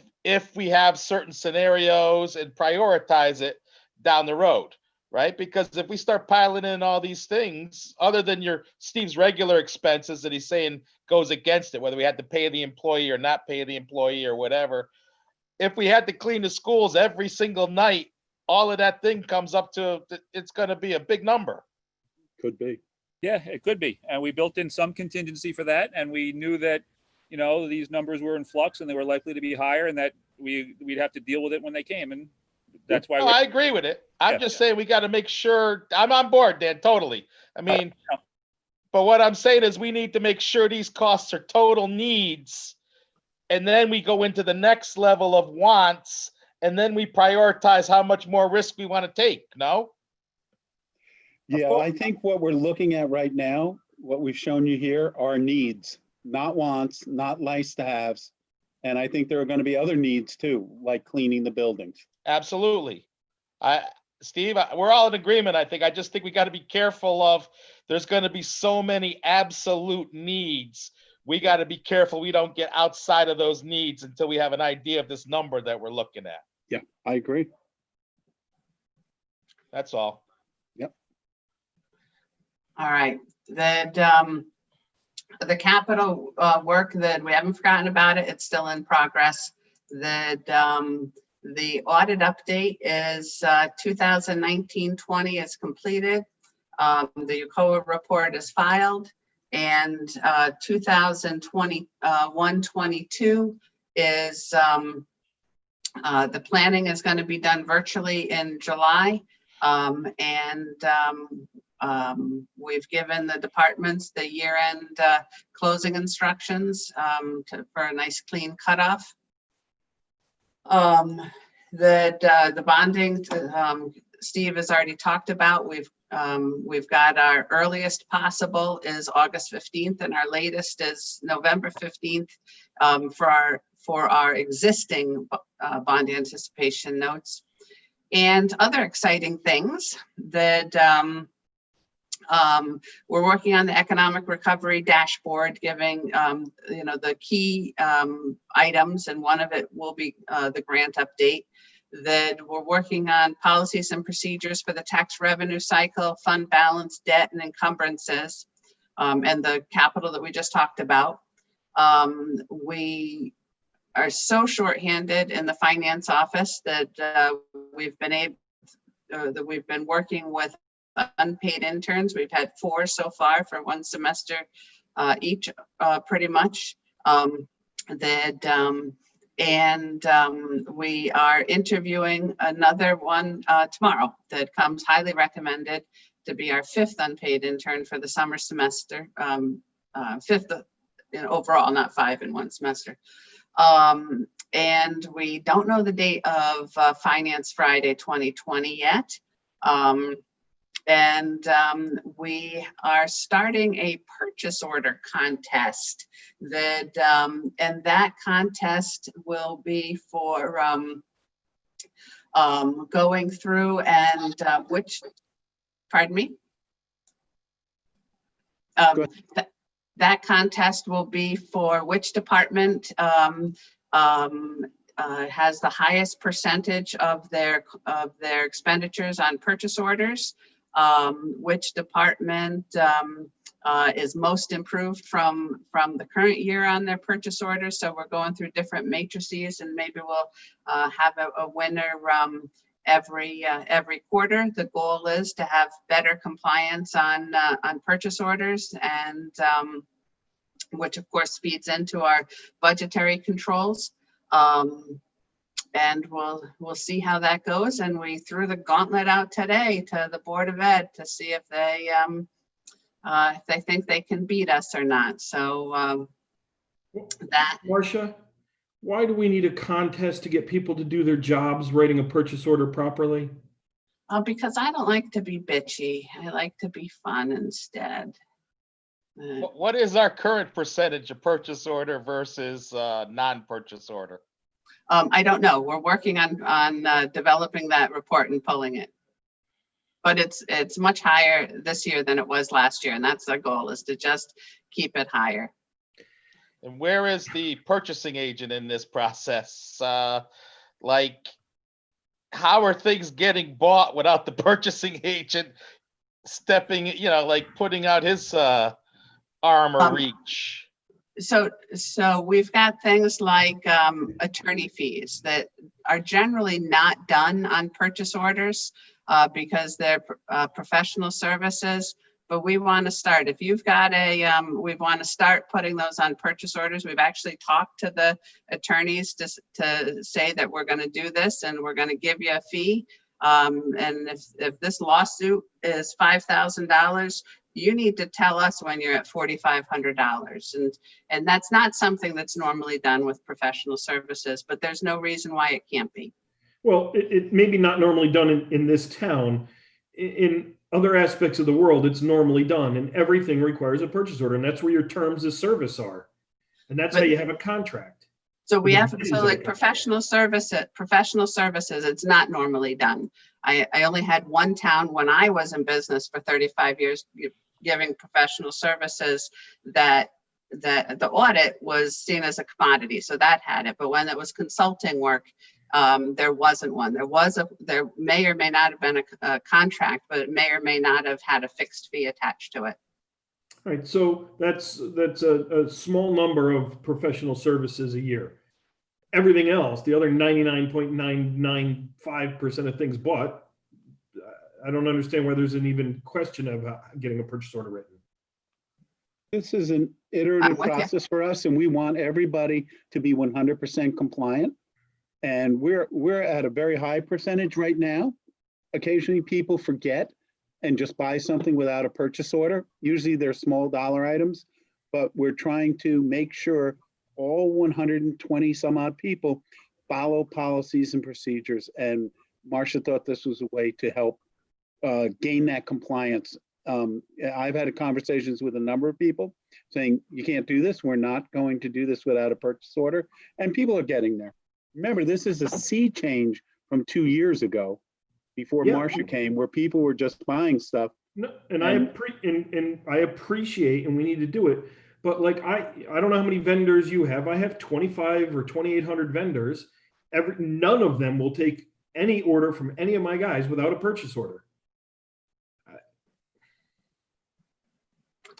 we have certain scenarios and prioritize it down the road, right? Because if we start piling in all these things, other than Steve's regular expenses that he's saying goes against it, whether we had to pay the employee or not pay the employee or whatever, if we had to clean the schools every single night, all of that thing comes up to, it's going to be a big number. Could be. Yeah, it could be. And we built in some contingency for that. And we knew that, you know, these numbers were in flux and they were likely to be higher and that we'd have to deal with it when they came. And that's why I agree with it. I'm just saying we got to make sure. I'm on board, Dan, totally. I mean, but what I'm saying is we need to make sure these costs are total needs. And then we go into the next level of wants. And then we prioritize how much more risk we want to take. No? Yeah, I think what we're looking at right now, what we've shown you here, are needs, not wants, not nice to haves. And I think there are going to be other needs too, like cleaning the buildings. Absolutely. Steve, we're all in agreement. I just think we got to be careful of, there's going to be so many absolute needs. We got to be careful we don't get outside of those needs until we have an idea of this number that we're looking at. Yeah, I agree. That's all. Yep. All right. The capital work, that we haven't forgotten about it. It's still in progress. The audit update is 2019-20 is completed. The UCOA report is filed, and 2021-22 is the planning is going to be done virtually in July. We've given the departments the year-end closing instructions for a nice clean cutoff. The bonding, Steve has already talked about. We've got our earliest possible is August 15th, and our latest is November 15th for our existing bond anticipation notes. And other exciting things that we're working on the economic recovery dashboard, giving the key items, and one of it will be the grant update. That we're working on policies and procedures for the tax revenue cycle, fund balance, debt, and encumbrances, and the capital that we just talked about. We are so shorthanded in the finance office that we've been working with unpaid interns. We've had 4 so far for one semester each, pretty much. We are interviewing another one tomorrow that comes highly recommended to be our 5th unpaid intern for the summer semester, 5th overall, not 5 in one semester. And we don't know the date of Finance Friday 2020 yet. We are starting a purchase order contest and that contest will be for going through and pardon me? That contest will be for which department has the highest percentage of their expenditures on purchase orders, which department is most improved from the current year on their purchase orders. So we're going through different matrices, and maybe we'll have a winner every quarter. The goal is to have better compliance on purchase orders, and which of course feeds into our budgetary controls. And we'll see how that goes. And we threw the gauntlet out today to the Board of Ed to see if they think they can beat us or not. So Marcia, why do we need a contest to get people to do their jobs writing a purchase order properly? Because I don't like to be bitchy. I like to be fun instead. What is our current percentage of purchase order versus non-purchase order? I don't know. We're working on developing that report and pulling it. But it's much higher this year than it was last year, and that's our goal, is to just keep it higher. And where is the purchasing agent in this process? Like, how are things getting bought without the purchasing agent stepping, like putting out his arm or reach? So we've got things like attorney fees that are generally not done on purchase orders because they're professional services. But we want to start. If you've got we want to start putting those on purchase orders. We've actually talked to the attorneys to say that we're going to do this and we're going to give you a fee. And if this lawsuit is $5,000, you need to tell us when you're at $4,500. And that's not something that's normally done with professional services, but there's no reason why it can't be. Well, it may be not normally done in this town. In other aspects of the world, it's normally done, and everything requires a purchase order, and that's where your terms of service are. And that's how you have a contract. So we have, so like professional services, it's not normally done. I only had one town when I was in business for 35 years giving professional services that the audit was seen as a commodity. So that had it, but when it was consulting work, there wasn't one. There may or may not have been a contract, but it may or may not have had a fixed fee attached to it. All right, so that's a small number of professional services a year. Everything else, the other 99.995% of things bought, I don't understand why there's an even question of getting a purchase order written. This is an iterative process for us, and we want everybody to be 100% compliant. And we're at a very high percentage right now. Occasionally people forget and just buy something without a purchase order. Usually they're small dollar items, but we're trying to make sure all 120 some odd people follow policies and procedures. And Marcia thought this was a way to help gain that compliance. I've had conversations with a number of people saying, you can't do this. We're not going to do this without a purchase order. And people are getting there. Remember, this is a sea change from 2 years ago before Marcia came, where people were just buying stuff. No, and I appreciate, and we need to do it. But like, I don't know how many vendors you have. I have 25 or 2,800 vendors. None of them will take any order from any of my guys without a purchase order.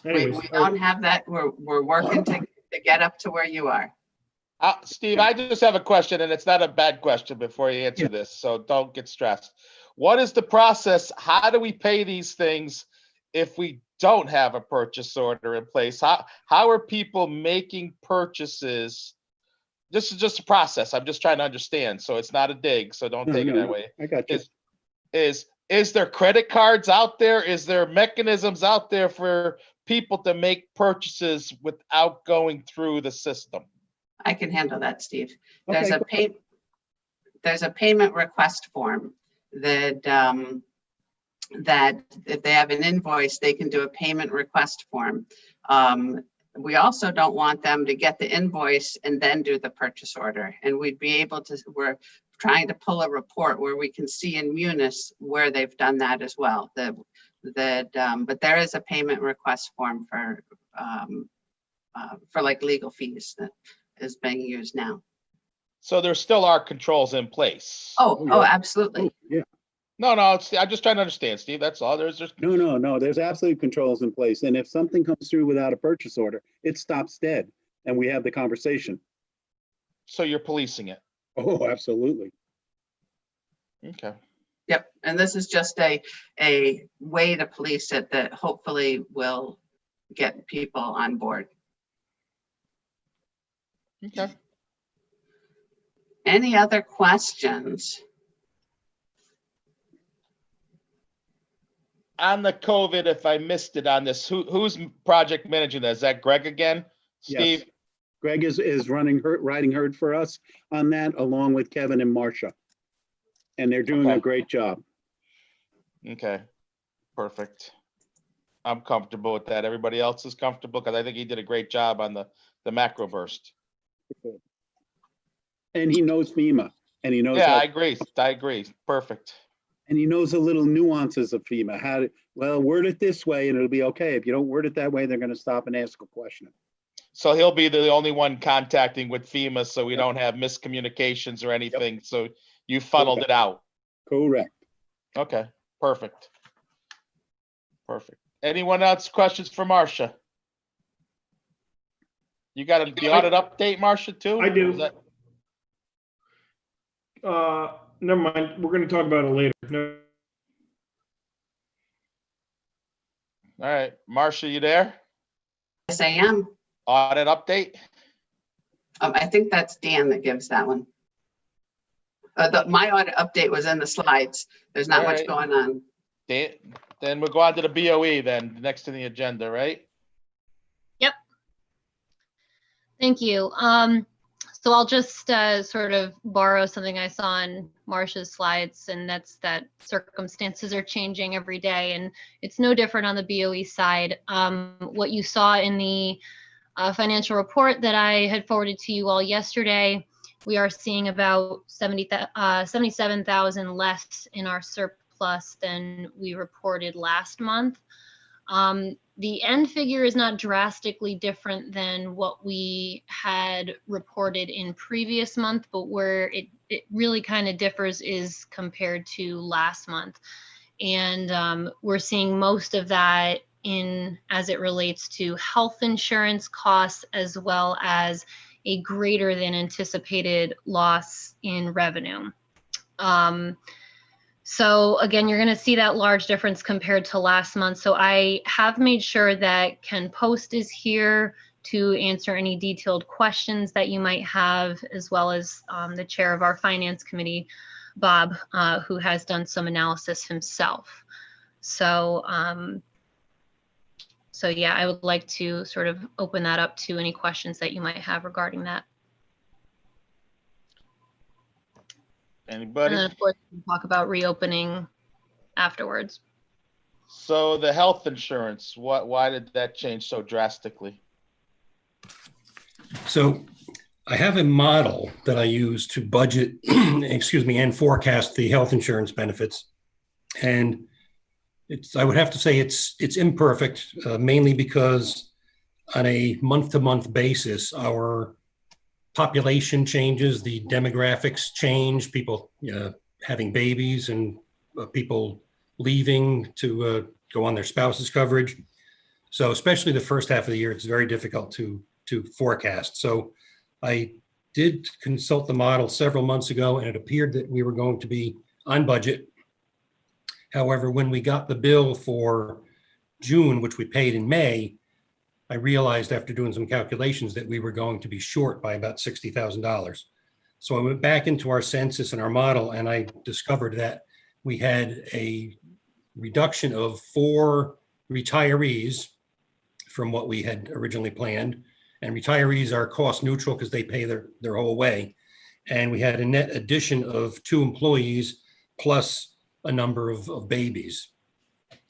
Anyways, we don't have that. We're working to get up to where you are. Steve, I just have a question, and it's not a bad question before you answer this, so don't get stressed. What is the process? How do we pay these things if we don't have a purchase order in place? How are people making purchases? This is just a process. I'm just trying to understand. So it's not a dig, so don't take it that way. I got you. Is there credit cards out there? Is there mechanisms out there for people to make purchases without going through the system? I can handle that, Steve. Okay, There's a payment request form that, that if they have an invoice, they can do a payment request form. We also don't want them to get the invoice and then do the purchase order. And we'd be able to, we're trying to pull a report where we can see in Munis where they've done that as well. But there is a payment request form for like legal fees that is being used now. So there still are controls in place. Oh, absolutely. yeah. No, I'm just trying to understand, Steve. That's all. There's just, No, there's absolute controls in place. And if something comes through without a purchase order, it stops dead and we have the conversation. so you're policing it. Oh, absolutely. Okay. Yep, and this is just a way to police it that hopefully will get people on board. Okay. Any other questions? On the COVID, if I missed it on this, who's project managing that? Is that Greg again? Yes. Steve? Greg is riding herd for us on that, along with Kevin and Marcia. And they're doing a Okay. great job. Okay, perfect. I'm comfortable with that. Everybody else is comfortable because I think he did a great job on the macro burst. And he knows FEMA, and he knows Yeah, how- I agree. Perfect. and he knows the little nuances of FEMA. How to, well, word it this way and it'll be okay. If you don't word it that way, they're going to stop and ask a question. So he'll be the only one contacting with FEMA, so we don't have miscommunications or anything. So you funneled it out. Correct. Okay, perfect. Perfect. Anyone else questions for Marcia? You got the audit update, Marcia, too? I do. Is that- Never mind. We're going to talk about it later. No. All right, Marcia, you there? Yes, I am. Audit update? I think that's Dan that gives that one. My audit update was in the slides. There's not much Alright. going on. Then we'll go on to the BOE then, next in the agenda, right? Thank you. So I'll just sort of borrow something I saw in Marcia's slides, and that's that circumstances are changing every day, and it's no different on the BOE side. What you saw in the financial report that I had forwarded to you all yesterday, we are seeing about 77,000 less in our surplus than we reported last month. The end figure is not drastically different than what we had reported in previous month, but where it really kind of differs is compared to last month. And we're seeing most of that in as it relates to health insurance costs, as well as a greater than anticipated loss in revenue. So again, you're going to see that large difference compared to last month. So I have made sure that Ken Post is here to answer any detailed questions that you might have, as well as the chair of our finance committee, Bob, who has done some analysis himself. So, so yeah, I would like to sort of open that up to any questions that you might have regarding that. Anybody? And then of course, we'll talk about reopening afterwards. So the health insurance, why did that change so drastically? So I have a model that I use to budget, excuse me, and forecast the health insurance benefits. And I would have to say it's imperfect, mainly because on a month-to-month basis, our population changes, the demographics change, people having babies and people leaving to go on their spouse's coverage. So especially the first half of the year, it's very difficult to forecast. So I did consult the model several months ago, and it appeared that we were going to be on budget. However, when we got the bill for June, which we paid in May, I realized after doing some calculations that we were going to be short by about $60,000. So I went back into our census and our model, and I discovered that we had a reduction of 4 retirees from what we had originally planned. And retirees are cost neutral because they pay their whole way. And we had a net addition of 2 employees plus a number of babies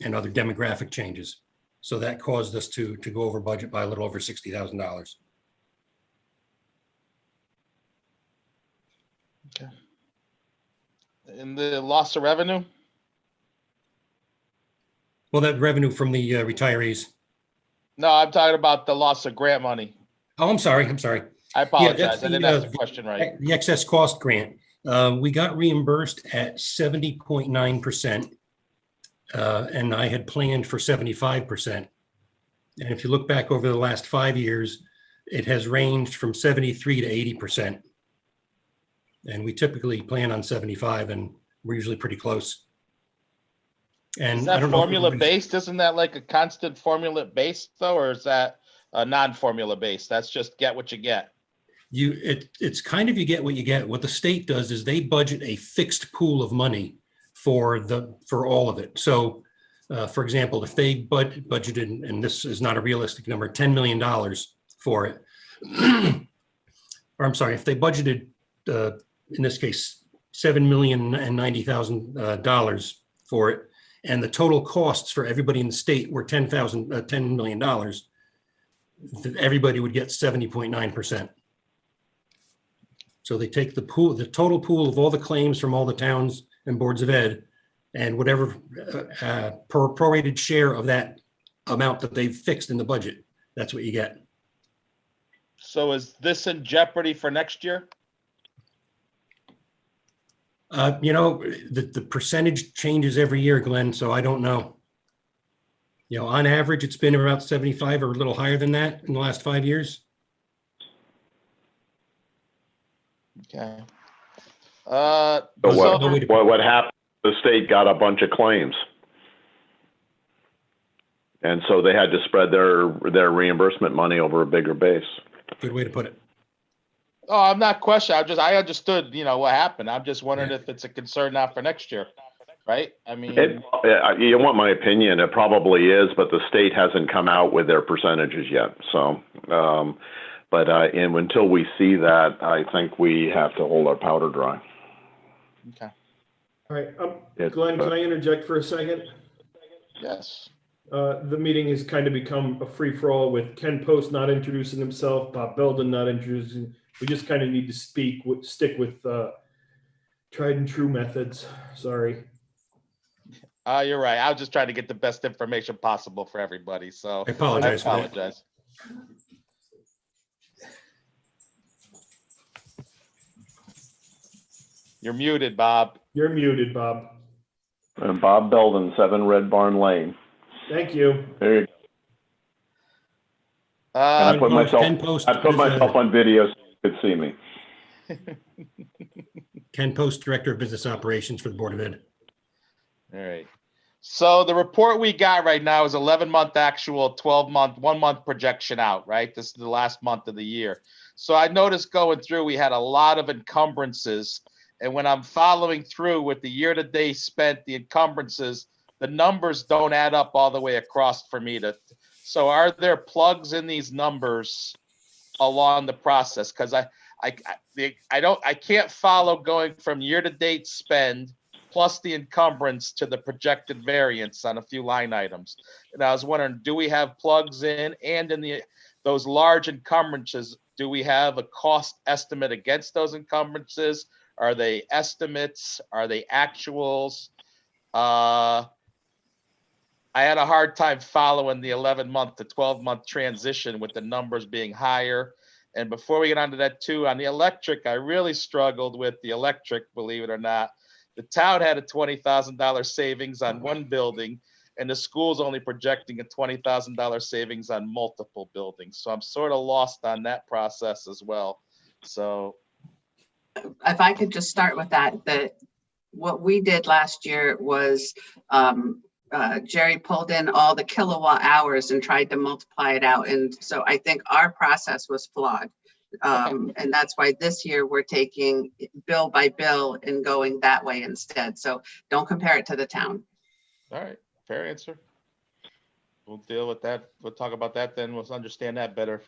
and other demographic changes. So that caused us to go over budget by a little over $60,000. Okay. And the loss of revenue? Well, that revenue from the retirees. No, I'm talking about the loss of grant money. Oh, I'm sorry. I apologize. that's I didn't ask the question right. The excess cost grant. We got reimbursed at 70.9%. And I had planned for 75%. And if you look back over the last 5 years, it has ranged from 73 to 80%. And we typically plan on 75, and we're usually pretty close. And Is I that don't know if formula everybody's- based? Isn't that like a constant formula based though, or is that a non-formula based? That's just get what you get. It's kind of you get what you get. What the state does is they budget a fixed pool of money for all of it. So, for example, if they budgeted, and this is not a realistic number, $10 million for it, or I'm sorry, if they budgeted, in this case, $7,090,000 for it, and the total costs for everybody in the state were $10 million, everybody would get 70.9%. So they take the total pool of all the claims from all the towns and boards of ed, and whatever prorated share of that amount that they've fixed in the budget, that's what you get. So is this in jeopardy for next year? The percentage changes every year, Glenn, so I don't know. On average, it's been about 75 or a little higher than that in the last 5 years. Okay. So no what happened? The state got a bunch of claims, and so they had to spread their reimbursement money over a bigger base. Good way to put it. Oh, I'm not questioning. I understood, what happened. I'm just wondering if it's a concern now for next year, right? I mean, you want my opinion? It probably is, but the state hasn't come out with their percentages yet. So, and until we see that, I think we have to hold our powder dry. Okay. All right, Glenn, can I interject for a second? Yes. The meeting has kind of become a free-for-all with Ken Post not introducing himself, Bob Belden not introducing. We just kind of need to stick with tried and true methods. Sorry. You're right. I was just trying to get the best information possible for everybody. So I apologize. You're muted, Bob. You're muted, Bob. And Bob Belden, 7 Red Barn Lane. Thank you. There you go. I put myself on video so you could see me. Ken Post, Director of Business Operations for the Board of Ed. All right. So the report we got right now is 11-month actual, 12-month, 1-month projection out, right? This is the last month of the year. So I noticed going through, we had a lot of encumbrances. And when I'm following through with the year-to-date spent, the encumbrances, the numbers don't add up all the way across for me to. So are there plugs in these numbers along the process? Because I can't follow going from year-to-date spend plus the encumbrance to the projected variance on a few line items. And I was wondering, do we have plugs in, and in those large encumbrances, do we have a cost estimate against those encumbrances? Are they estimates? Are they actuals? I had a hard time following the 11-month to 12-month transition with the numbers being higher. And before we get onto that too, on the electric, I really struggled with the electric, believe it or not. The town had a $20,000 savings on one building, and the school's only projecting a $20,000 savings on multiple buildings. So I'm sort of lost on that process as well. So if I could just start with that what we did last year was Jerry pulled in all the kilowatt hours and tried to multiply it out. And so I think our process was flawed. And that's why this year we're taking bill by bill and going that way instead. So don't compare it to the town. all right, fair answer. we'll deal with that. We'll talk about that then. We'll understand that better.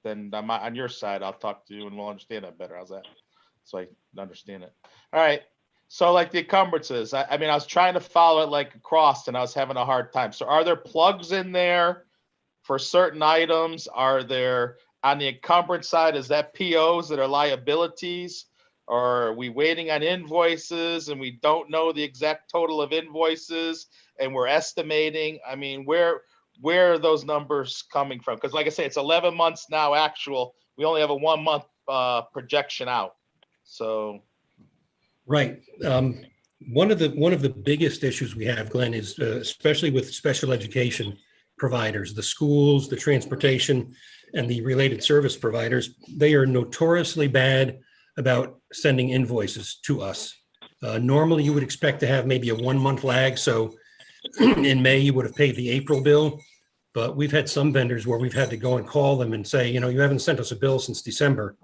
Then on your side, I'll talk to you and we'll understand that better. How's that? So I understand it. All right. So like the encumbrances, I mean, I was trying to follow it like across and I was having a hard time. So are there plugs in there for certain items? Are there on the encumbrance side, is that POs that are liabilities? Or are we waiting on invoices and we don't know the exact total of invoices and we're estimating? I mean, where are those numbers coming from? Because like I say, it's 11 months now actual. We only have a 1 month projection out. So. Right. One of the biggest issues we have, Glenn, is especially with special education providers, the schools, the transportation, and the related service providers. They are notoriously bad about sending invoices to us. Normally, you would expect to have maybe a 1 month lag. So in May, you would have paid the April bill. But we've had some vendors where we've had to go and call them and say, you know, you haven't sent us a bill since December.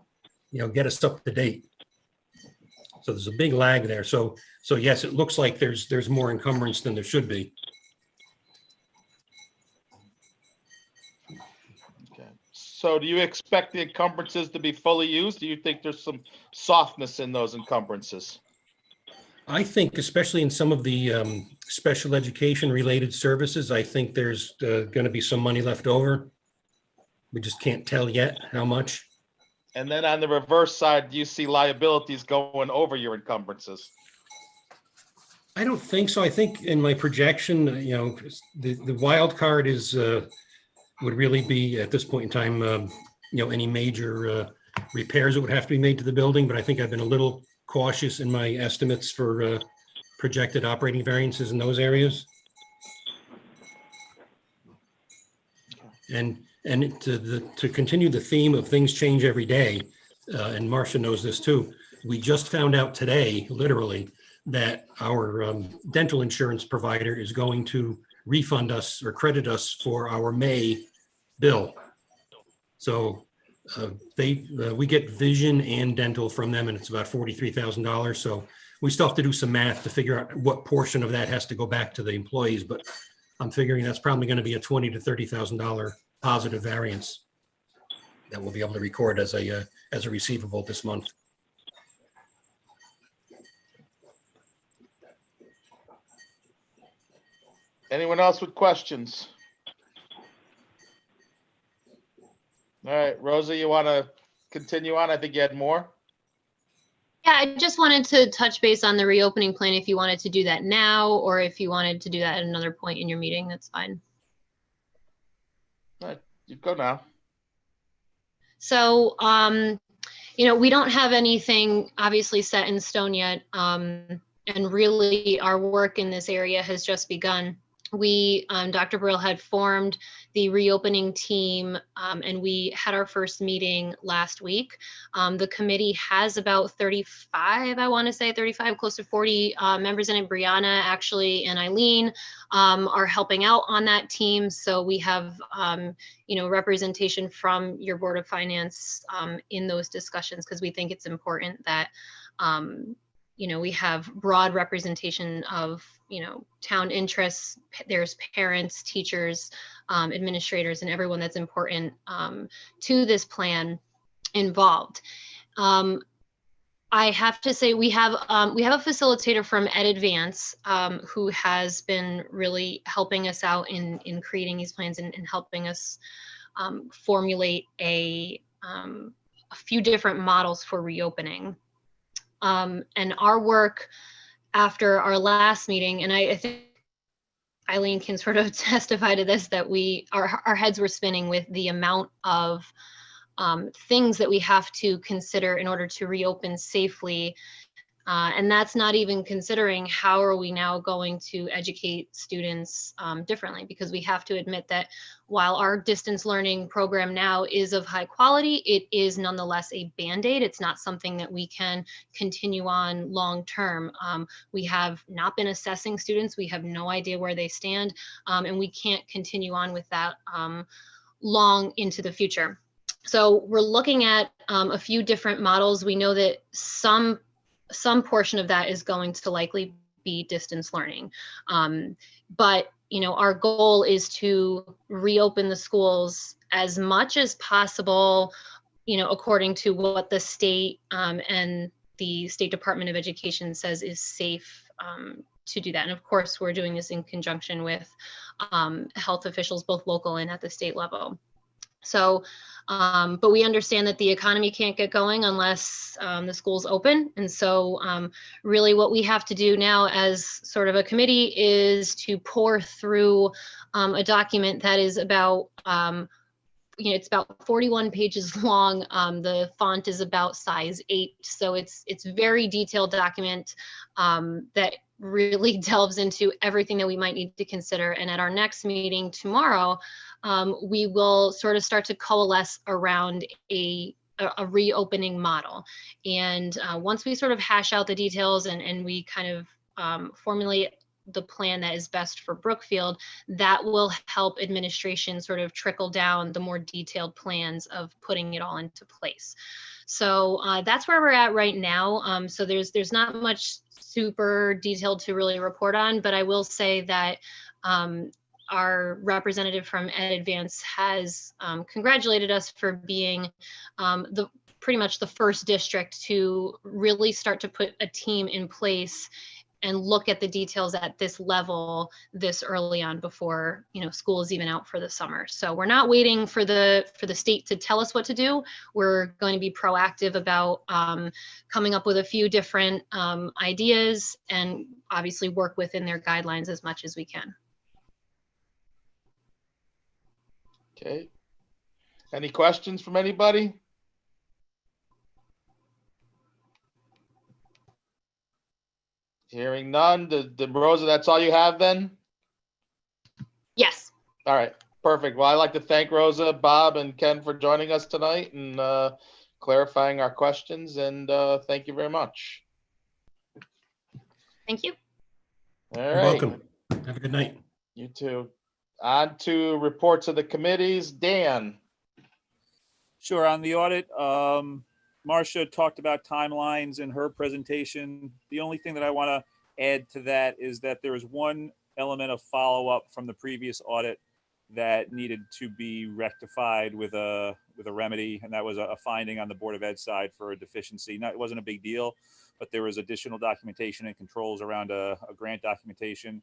You know, get us up to date. So there's a big lag there. So yes, it looks like there's more encumbrance than there should be. Okay. So do you expect the encumbrances to be fully used? Do you think there's some softness in those encumbrances? I think, especially in some of the special education related services, I think there's going to be some money left over. We just can't tell yet how much. And then on the reverse side, do you see liabilities going over your encumbrances? I don't think so. I think in my projection, you know, the wild card is would really be at this point in time, you know, any major repairs that would have to be made to the building. But I think I've been a little cautious in my estimates for projected operating variances in those areas. And to continue the theme of things change every day, and Marcia knows this too, we just found out today, literally, that our dental insurance provider is going to refund us or credit us for our May bill. So we get vision and dental from them, and it's about $43,000. So we still have to do some math to figure out what portion of that has to go back to the employees. But I'm figuring that's probably going to be a $20,000 to $30,000 positive variance that we'll be able to record as a receivable this month. Anyone else with questions? All right, Rosa, you want to continue on? I think you had more. Yeah, I just wanted to touch base on the reopening plan if you wanted to do that now, or if you wanted to do that at another point in your meeting, that's fine. All right, you go now. So, you know, we don't have anything obviously set in stone yet. And really our work in this area has just begun. We, Dr. Brill had formed the reopening team, and we had our first meeting last week. The committee has about 35, I want to say 35, close to 40 members in it. Brianna actually and Eileen are helping out on that team. So we have, you know, representation from your Board of Finance in those discussions, because we think it's important that you know, we have broad representation of, you know, town interests. There's parents, teachers, administrators, and everyone that's important to this plan involved. I have to say we have a facilitator from EdAdvance who has been really helping us out in creating these plans and helping us formulate a few different models for reopening. And our work after our last meeting, and I think Eileen can sort of testify to this, that our heads were spinning with the amount of things that we have to consider in order to reopen safely. And that's not even considering how are we now going to educate students differently, because we have to admit that while our distance learning program now is of high quality, it is nonetheless a Band-Aid. It's not something that we can continue on long term. We have not been assessing students. We have no idea where they stand, and we can't continue on with that long into the future. So we're looking at a few different models. We know that some portion of that is going to likely be distance learning. But our goal is to reopen the schools as much as possible, according to what the state and the State Department of Education says is safe to do that. And of course, we're doing this in conjunction with health officials, both local and at the state level. So, but we understand that the economy can't get going unless the schools open. And so really what we have to do now as sort of a committee is to pour through a document that is about, it's about 41 pages long. The font is about size 8. So it's a very detailed document that really delves into everything that we might need to consider. And at our next meeting tomorrow, we will sort of start to coalesce around a reopening model. And once we sort of hash out the details and we kind of formulate the plan that is best for Brookfield, that will help administration sort of trickle down the more detailed plans of putting it all into place. So that's where we're at right now. So there's not much super detailed to really report on, but I will say that our representative from EdAdvance has congratulated us for being pretty much the first district to really start to put a team in place and look at the details at this level this early on before school is even out for the summer. So we're not waiting for the state to tell us what to do. We're going to be proactive about coming up with a few different ideas and obviously work within their guidelines as much as we can. Okay. Any questions from anybody? Hearing none. The Rosa, that's all you have then? Yes. All right, perfect. Well, I'd like to thank Rosa, Bob, and Ken for joining us tonight and clarifying our questions. And thank you very much. Thank you. All You're right. welcome. Have a good night. You too. On to reports of the committees. Dan. Sure. On the audit, Marcia talked about timelines in her presentation. The only thing that I want to add to that is that there is one element of follow-up from the previous audit that needed to be rectified with a remedy, and that was a finding on the Board of Ed side for a deficiency. It wasn't a big deal, but there was additional documentation and controls around a grant documentation.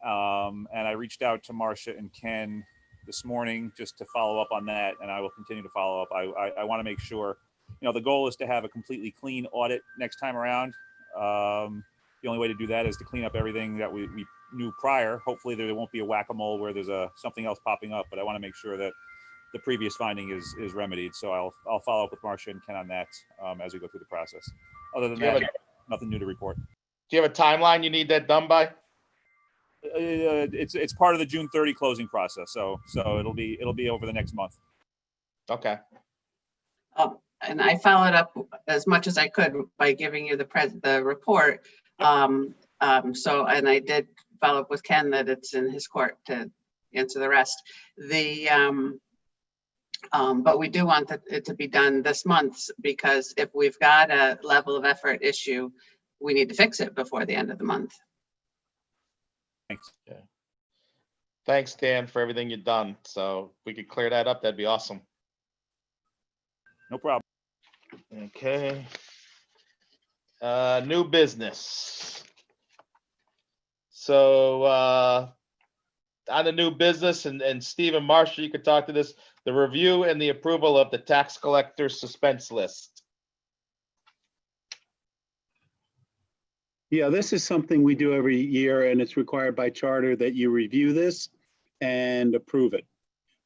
And I reached out to Marcia and Ken this morning just to follow up on that, and I will continue to follow up. I want to make sure, the goal is to have a completely clean audit next time around. The only way to do that is to clean up everything that we knew prior. Hopefully there won't be a whack-a-mole where there's something else popping up, but I want to make sure that the previous finding is remedied. So I'll follow up with Marcia and Ken on that as we go through the process. Other than that, nothing new to report. Do you have a timeline you need that done by? It's part of the June 30 closing process, so it'll be over the next month. Okay. And I followed up as much as I could by giving you the report. And I did follow up with Ken that it's in his court to answer the rest. But we do want it to be done this month, because if we've got a level of effort issue, we need to fix it before the end of the month. Thanks. Yeah. Thanks, Dan, for everything you've done. So if we could clear that up, that'd be awesome. No problem. Okay. New business. So on the new business, and Steve and Marcia, you could talk to this, the review and the approval of the tax collector suspense list. Yeah, this is something we do every year, and it's required by charter that you review this and approve it.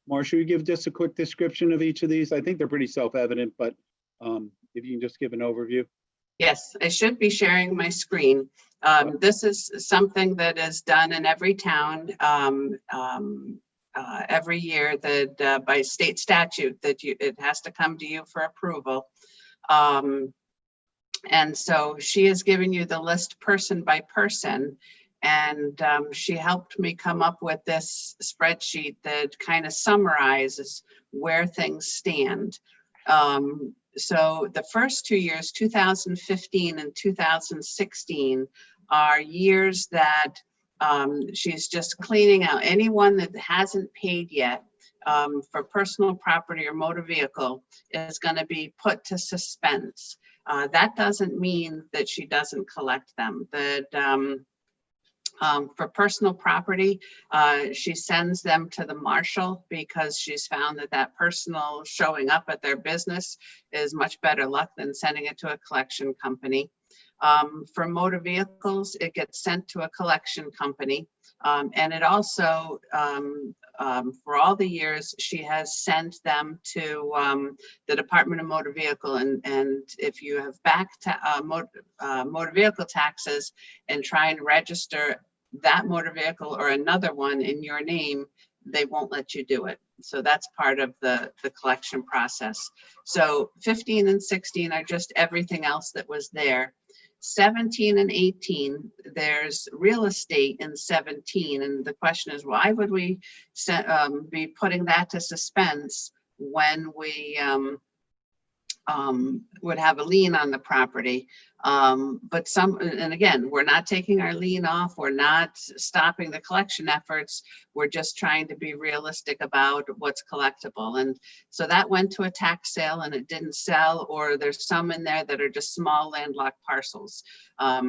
Marcia, you give just a quick description of each of these. I think they're pretty self-evident, but if you can just give an overview. Yes, I should be sharing my screen. This is something that is done in every town every year, that by state statute that it has to come to you for approval. And so she has given you the list person by person, and she helped me come up with this spreadsheet that kind of summarizes where things stand. So the first 2 years, 2015 and 2016, are years that She's just cleaning out anyone that hasn't paid yet for personal property or motor vehicle is going to be put to suspense. That doesn't mean that she doesn't collect them. That for personal property, she sends them to the marshal because she's found that that personal showing up at their business is much better luck than sending it to a collection company. For motor vehicles, it gets sent to a collection company. And it also, for all the years, she has sent them to the Department of Motor Vehicle. And if you have back motor vehicle taxes and try and register that motor vehicle or another one in your name, they won't let you do it. So that's part of the collection process. So 15 and 16 are just everything else that was there. 17 and 18, there's real estate in 17. And the question is, why would we be putting that to suspense when we would have a lien on the property? But and again, we're not taking our lien off. We're not stopping the collection efforts. We're just trying to be realistic about what's collectible. And so that went to a tax sale and it didn't sell, or there's some in there that are just small landlocked parcels.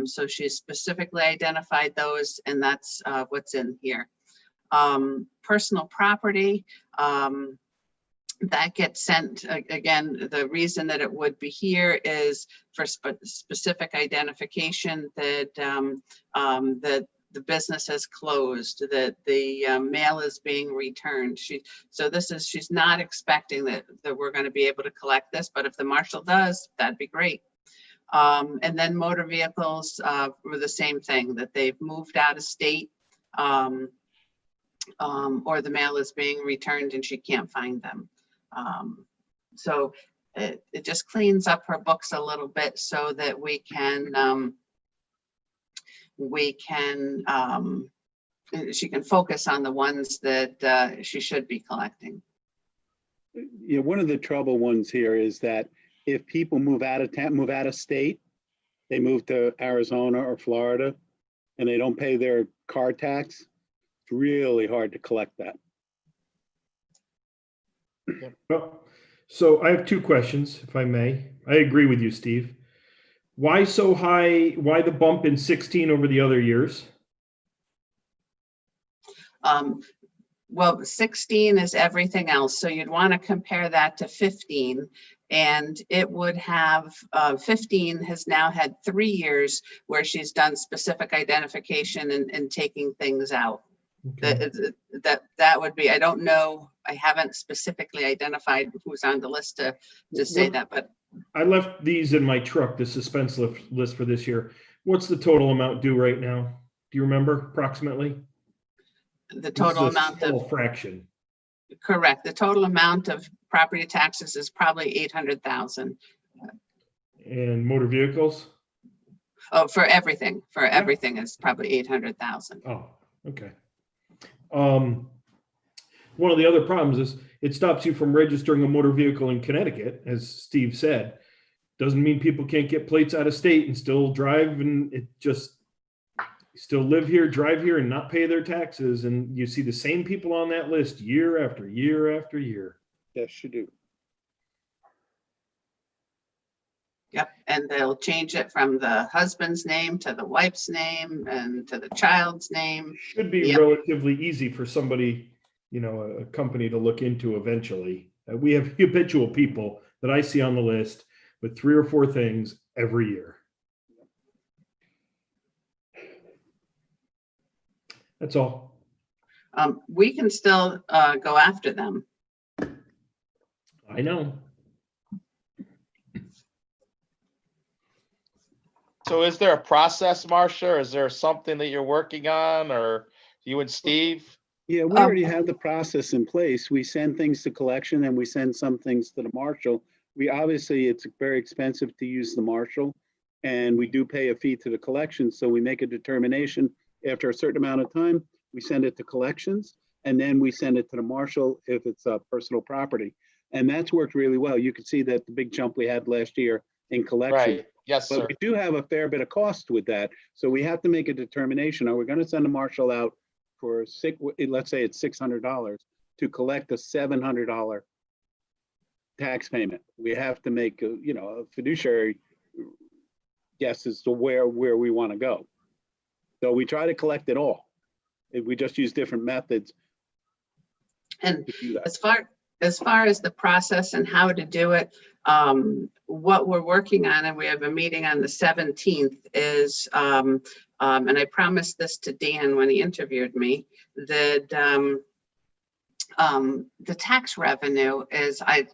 So she specifically identified those, and that's what's in here. Personal property, that gets sent, again, the reason that it would be here is for specific identification that that the business has closed, that the mail is being returned. She's not expecting that we're going to be able to collect this, but if the marshal does, that'd be great. And then motor vehicles were the same thing, that they've moved out of state, or the mail is being returned and she can't find them. So it just cleans up her books a little bit so that we can she can focus on the ones that she should be collecting. You know, one of the trouble ones here is that if people move out of town, move out of state, they move to Arizona or Florida, and they don't pay their car tax, it's really hard to collect that. Well, so I have two questions, if I may. I agree with you, Steve. Why so high? Why the bump in 16 over the other years? Well, 16 is everything else. So you'd want to compare that to 15. And it would have, 15 has now had 3 years where she's done specific identification and taking things out. Okay. That would be, I don't know, I haven't specifically identified who's on the list to say that, but. I left these in my truck, the suspense list for this year. What's the total amount due right now? Do you remember approximately? The total amount of fraction. Correct. The total amount of property taxes is probably 800,000. And motor vehicles? Oh, for everything is probably 800,000. Oh, okay. One of the other problems is it stops you from registering a motor vehicle in Connecticut, as Steve said. Doesn't mean people can't get plates out of state and still drive, and it just still live here, drive here, and not pay their taxes. And you see the same people on that list year after year after year. Yes, you do. Yep, and they'll change it from the husband's name to the wife's name and to the child's name. Should be relatively easy for somebody, you know, a company to look into eventually. We have habitual people that I see on the list with 3 or 4 things every year. That's all. We can still go after them. I know. So is there a process, Marcia, or is there something that you're working on, or you and Steve? Yeah, we already have the process in place. We send things to collection and we send some things to the marshal. We obviously, it's very expensive to use the marshal, and we do pay a fee to the collection. So we make a determination after a certain amount of time, we send it to collections, and then we send it to the marshal if it's a personal property. And that's worked really well. You can see that the big jump we had last year in collection. Right. Yes, sir. But we do have a fair bit of cost with that. So we have to make a determination. Are we going to send a marshal out for let's say it's $600 to collect a $700 tax payment? We have to make a fiduciary guess as to where we want to go. So we try to collect it all. We just use different methods. And to do that. as far as the process and how to do it, what we're working on, and we have a meeting on the 17th, is, and I promised this to Dan when he interviewed me, that the tax revenue is a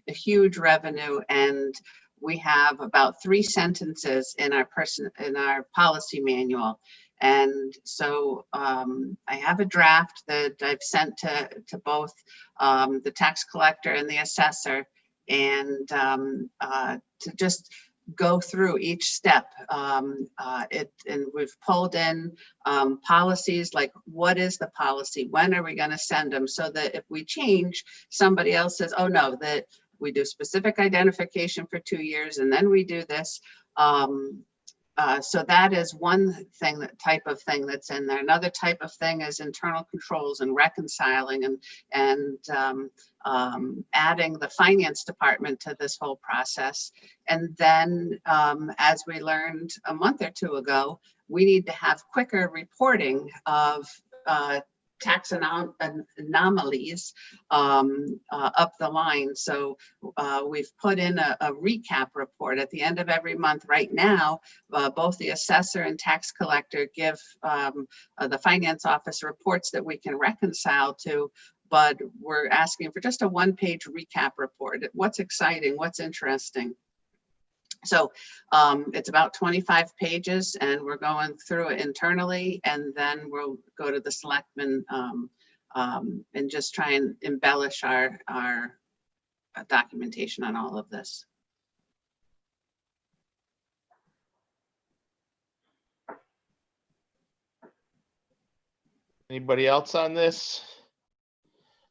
huge revenue, and we have about 3 sentences in our policy manual. And so I have a draft that I've sent to both the tax collector and the assessor, and to just go through each step. And we've pulled in policies like, what is the policy? When are we going to send them? So that if we change, somebody else says, oh no, that we do specific identification for 2 years and then we do this. So that is one thing, type of thing that's in there. Another type of thing is internal controls and reconciling and adding the finance department to this whole process. And then, as we learned a month or 2 ago, we need to have quicker reporting of tax anomalies up the line. So we've put in a recap report at the end of every month. Right now, both the assessor and tax collector give the finance office reports that we can reconcile to, but we're asking for just a 1-page recap report. What's exciting, what's interesting. So it's about 25 pages, and we're going through it internally, and then we'll go to the selectmen and just try and embellish our documentation on all of this. Anybody else on this?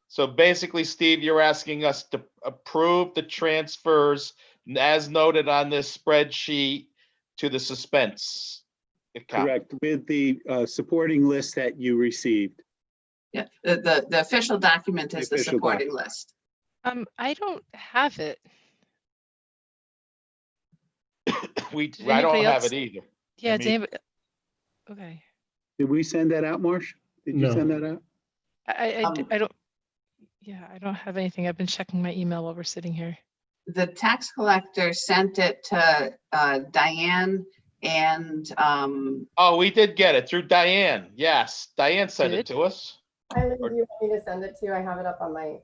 So basically, Steve, you're asking us to approve the transfers as noted on this spreadsheet to the suspense account. Correct, with the supporting list that you received. Yeah, the official document is the official supporting list. I don't have it. Did I don't anybody have else- it either. Yeah, I did mean- anybody- okay. Did we send that out, Marsh? Did you No. send that out? I don't, yeah, I don't have anything. I've been checking my email while we're sitting here. The tax collector sent it to Diane and Oh, we did get it through Diane. Yes, Diane sent it Did? to us. Eileen, do you want me to send it to you? I have it up on I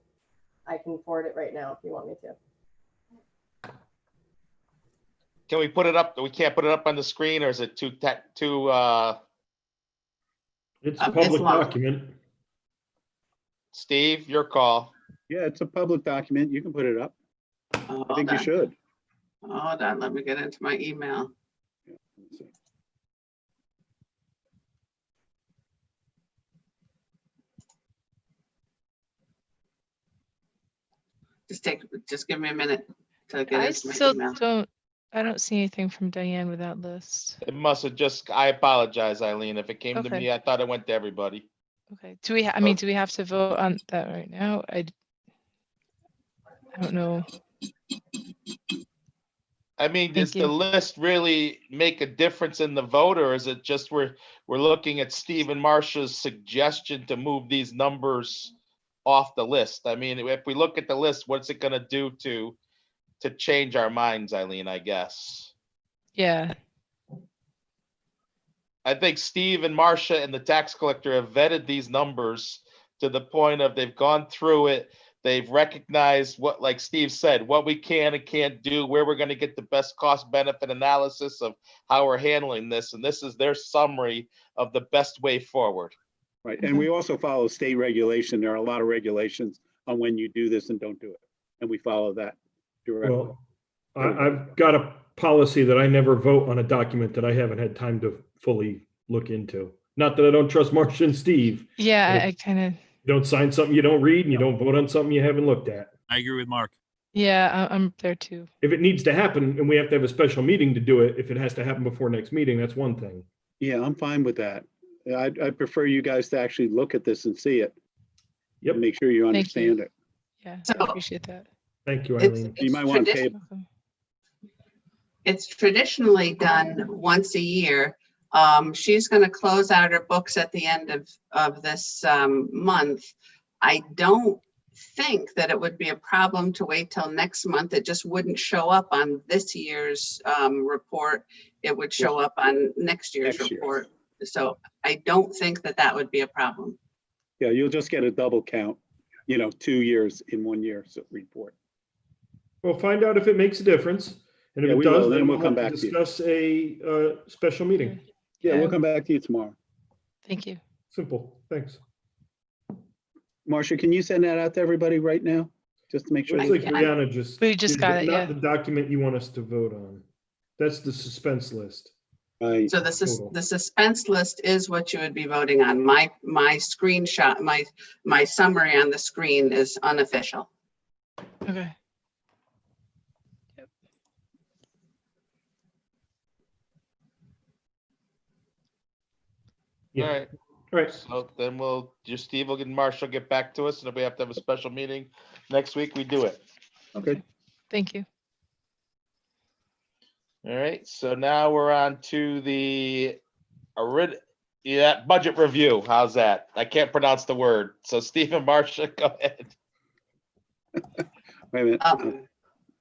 can forward it right now if you want me to. Can we put it up? We can't put it up on the screen, or is it too? It's a It's public long. document. Steve, your call. Yeah, it's a public document. You can put it up. I think you hold should. on, let me get into my email. Yeah, let's see. Just give me a minute to get I into my still email. I don't see anything from Diane with that list. It must have just. I apologize, Eileen. If it came to Okay. me, I thought it went to everybody. Okay, do we, I mean, do we have to vote on that right now? I don't know. I mean, does Thank the you. list really make a difference in the vote, or is it just we're looking at Steve and Marcia's suggestion to move these numbers off the list? I mean, if we look at the list, what's it gonna do to change our minds, Eileen, I guess? Yeah, I think Steve and Marcia and the tax collector have vetted these numbers to the point of they've gone through it. They've recognized what, like Steve said, what we can and can't do, where we're going to get the best cost benefit analysis of how we're handling this. And this is their summary of the best way forward. Right, and we also follow state regulation. There are a lot of regulations on when you do this and don't do it. And we follow that directly. Well, I've got a policy that I never vote on a document that I haven't had time to fully look into. Not that I don't trust Marcia and Steve. yeah, Okay. I kind of, You don't sign something you don't read, and you don't vote on something you haven't looked at. I agree with Mark. Yeah, I'm there too. If it needs to happen and we have to have a special meeting to do it, if it has to happen before next meeting, that's one thing. Yeah, I'm fine with that. I prefer you guys to actually look at this and see it. Yep. Make sure you Thank you. understand it. Yeah, So- I appreciate that. Thank you, It's- Eileen. You might want to tradition- table. Welcome. It's traditionally done once a year. She's going to close out her books at the end of this month. I don't think that it would be a problem to wait till next month. It just wouldn't show up on this year's report. It would show up on next year's Next year. report. So I don't think that that would be a problem. Yeah, you'll just get a double count, 2 years in 1 year report. We'll find out if it makes a difference. And if Yeah, it we will, does, then then we'll we'll come have to back to you. discuss a special meeting. Yeah, Yeah. we'll come back to you tomorrow. Thank you. Simple. Thanks. Marcia, can you send that out to everybody right now? Just to make sure. Looks they- like Brianna just. We just did got it, not yeah. the document you want us to vote on. That's the suspense list. Right. So this is Total. the suspense list is what you would be voting on. My screenshot, my summary on the screen is unofficial. Okay. Yeah. All right. All right. So then Steve will get Marshall get back to us, and if we have to have a special meeting next week, we do it. Okay. Thank you. All right, so now we're on to the budget review. How's that? I can't pronounce the word. So Stephen, Marcia, go ahead. Wait a minute. Um,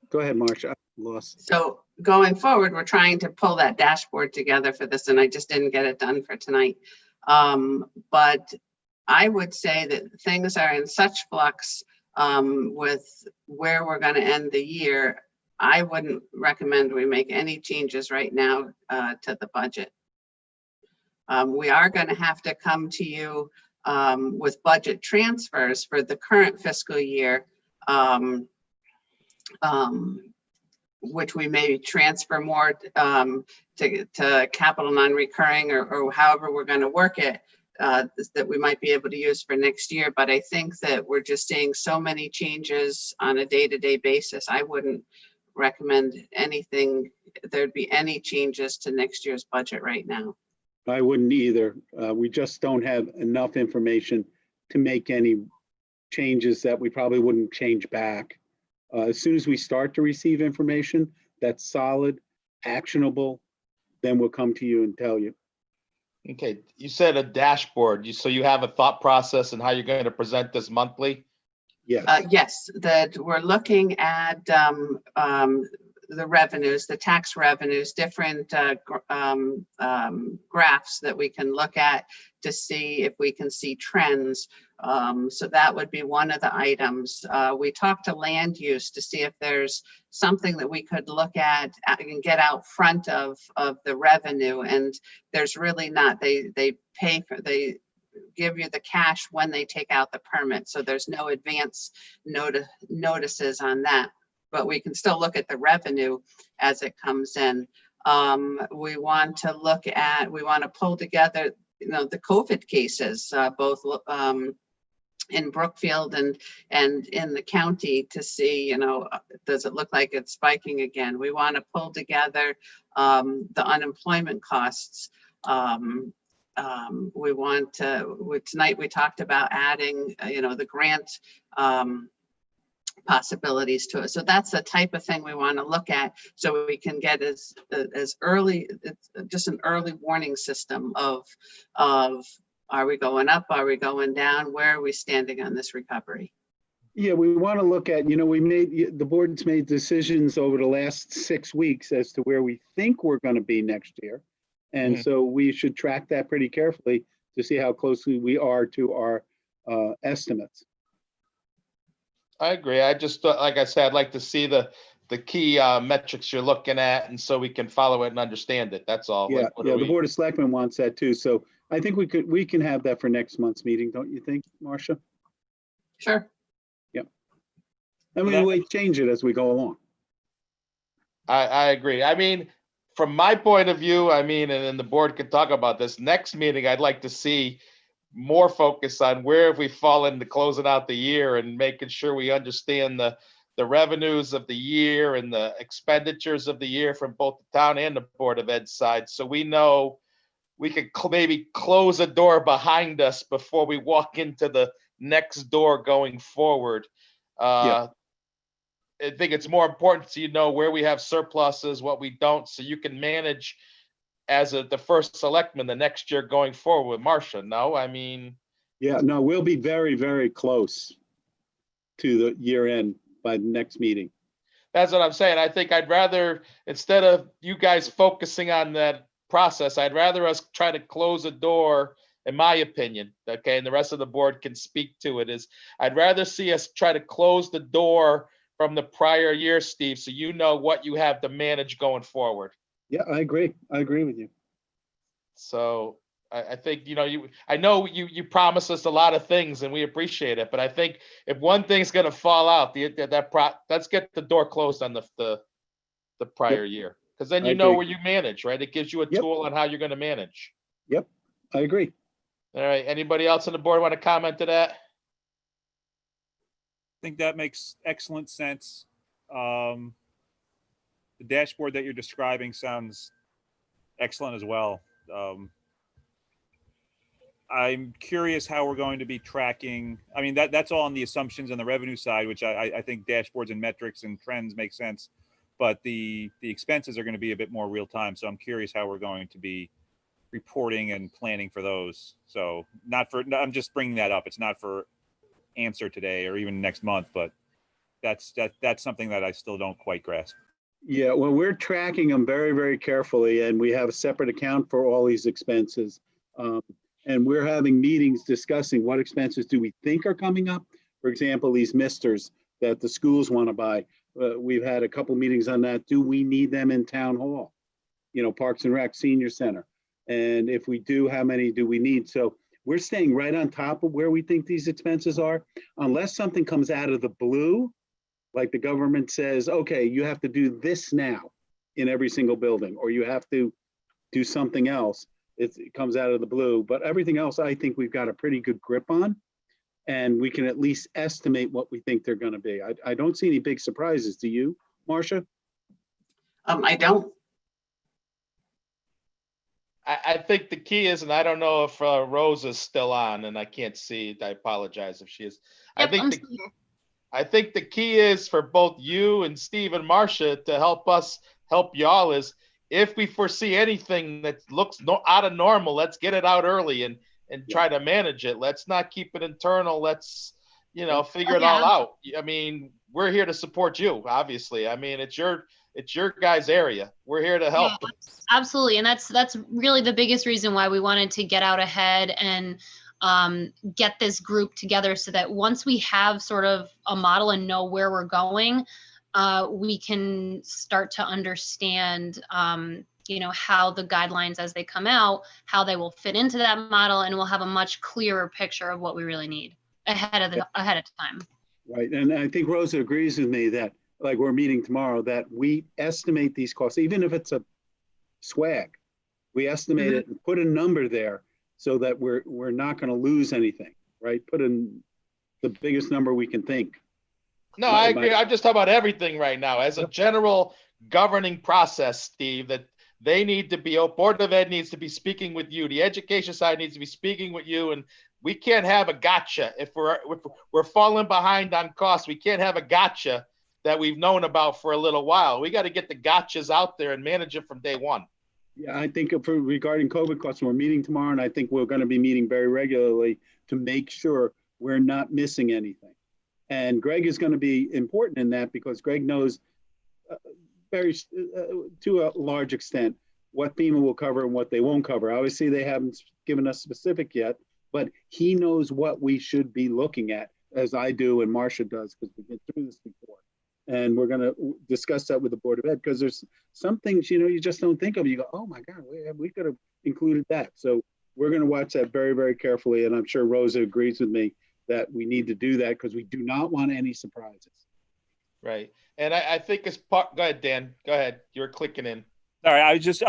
Go ahead, Marcia. I lost. So going forward, we're trying to pull that dashboard together for this, and I just didn't get it done for tonight. But I would say that things are in such flux with where we're going to end the year. I wouldn't recommend we make any changes right now to the budget. We are going to have to come to you with budget transfers for the current fiscal year, which we may transfer more to capital non-recurring or however we're going to work it, that we might be able to use for next year. But I think that we're just seeing so many changes on a day-to-day basis. I wouldn't recommend there'd be any changes to next year's budget right now. I wouldn't either. We just don't have enough information to make any changes that we probably wouldn't change back. As soon as we start to receive information that's solid, actionable, then we'll come to you and tell you. Okay, you said a dashboard. So you have a thought process and how you're going to present this monthly? Yes. Yes, that we're looking at the revenues, the tax revenues, different graphs that we can look at to see if we can see trends. So that would be one of the items. We talked to land use to see if there's something that we could look at and get out front of the revenue. And there's really not. They give you the cash when they take out the permit. So there's no advance notices on that, but we can still look at the revenue as it comes in. We want to pull together, the COVID cases, both in Brookfield and in the county to see, does it look like it's spiking again? We want to pull together the unemployment costs. We want to, tonight we talked about adding, the grant possibilities to it. So that's the type of thing we want to look at, so we can get as early, just an early warning system of are we going up? Are we going down? Where are we standing on this recovery? Yeah, we want to look at, the board's made decisions over the last 6 weeks as to where we think we're going to be next year. And so we should track that pretty carefully to see how closely we are to our estimates. I agree. I just, like I said, I'd like to see the key metrics you're looking at, and so we can follow it and understand it. That's all. Yeah, Like, what yeah, are the we- Board of Selectmen wants that too. So I think we can have that for next month's meeting, don't you think, Marcia? Sure. And we Yeah. may change it as we go along. I agree. I mean, from my point of view, and then the board could talk about this next meeting, I'd like to see more focus on where have we fallen to closing out the year and making sure we understand the the revenues of the year and the expenditures of the year from both the town and the Board of Ed side. So we know we could maybe close a door behind us before we walk into the next door going forward. Yeah. I think it's more important to know where we have surpluses, what we don't, so you can manage as the first selectman the next year going forward with Marcia. No, I mean, Yeah, no, we'll be very, very close to the year end by the next meeting. that's what I'm saying. I think I'd rather, instead of you guys focusing on that process, I'd rather us try to close a door, in my opinion, okay, and the rest of the board can speak to it, is I'd rather see us try to close the door from the prior year, Steve, so you know what you have to manage going forward. Yeah, I agree. I agree with you. So I think, I know you promised us a lot of things and we appreciate it, but I think if one thing's gonna fall out, let's get the door closed on the prior year. Because then I you know agree. where you manage, right? It gives you a Yep. tool on how you're gonna manage. Yep, I agree. All right, anybody else on the board want to comment to that? I think that makes excellent sense. The dashboard that you're describing sounds excellent as well. I'm curious how we're going to be tracking. I mean, that's all on the assumptions on the revenue side, which I think dashboards and metrics and trends make sense. But the expenses are going to be a bit more real time. So I'm curious how we're going to be reporting and planning for those. So I'm just bringing that up. It's not for answer today or even next month, but that's something that I still don't quite grasp. Yeah, well, we're tracking them very, very carefully, and we have a separate account for all these expenses. And we're having meetings discussing what expenses do we think are coming up. For example, these misters that the schools want to buy. We've had a couple meetings on that. Do we need them in town hall? Parks and Rec, Senior Center. And if we do, how many do we need? So we're staying right on top of where we think these expenses are, unless something comes out of the blue, like the government says, okay, you have to do this now in every single building, or you have to do something else. It comes out of the blue, but everything else, I think we've got a pretty good grip on, and we can at least estimate what we think they're going to be. I don't see any big surprises. Do you, Marcia? I don't. I think the key is, and I don't know if Rose is still on, and I can't see it. I apologize if she is. Yep, I'm still here. I think the key is for both you and Steve and Marcia to help y'all is, if we foresee anything that looks out of normal, let's get it out early and try to manage it. Let's not keep it internal. Let's, figure it all out. I mean, we're here to support you, obviously. I mean, it's your guys' area. We're here to help. Yeah, absolutely. And that's really the biggest reason why we wanted to get out ahead and get this group together, so that once we have sort of a model and know where we're going, we can start to understand, how the guidelines as they come out, how they will fit into that model, and we'll have a much clearer picture of what we really need ahead of time. Right, and I think Rosa agrees with me that, like, we're meeting tomorrow, that we estimate these costs, even if it's a swag, we estimate it and put a number there so that we're not going to lose anything, right? Put in the biggest number we can think. No, I agree. I'm just talking about everything right now as a general governing process, Steve, that they need to be, Board of Ed needs to be speaking with you. The education side needs to be speaking with you. And we can't have a gotcha. If we're falling behind on costs, we can't have a gotcha that we've known about for a little while. We got to get the gotchas out there and manage it from day one. Yeah, I think regarding COVID costs, we're meeting tomorrow, and I think we're going to be meeting very regularly to make sure we're not missing anything. And Greg is going to be important in that, because Greg knows to a large extent what FEMA will cover and what they won't cover. Obviously, they haven't given us specific yet, but he knows what we should be looking at, as I do and Marcia does, because we've been through this before. And we're going to discuss that with the Board of Ed, because there's some things, you just don't think of. You go, oh my God, we could have included that. So we're going to watch that very, very carefully. And I'm sure Rosa agrees with me that we need to do that, because we do not want any surprises. Right. And I think it's part, go ahead, Dan, go ahead. You're clicking in. All right. I just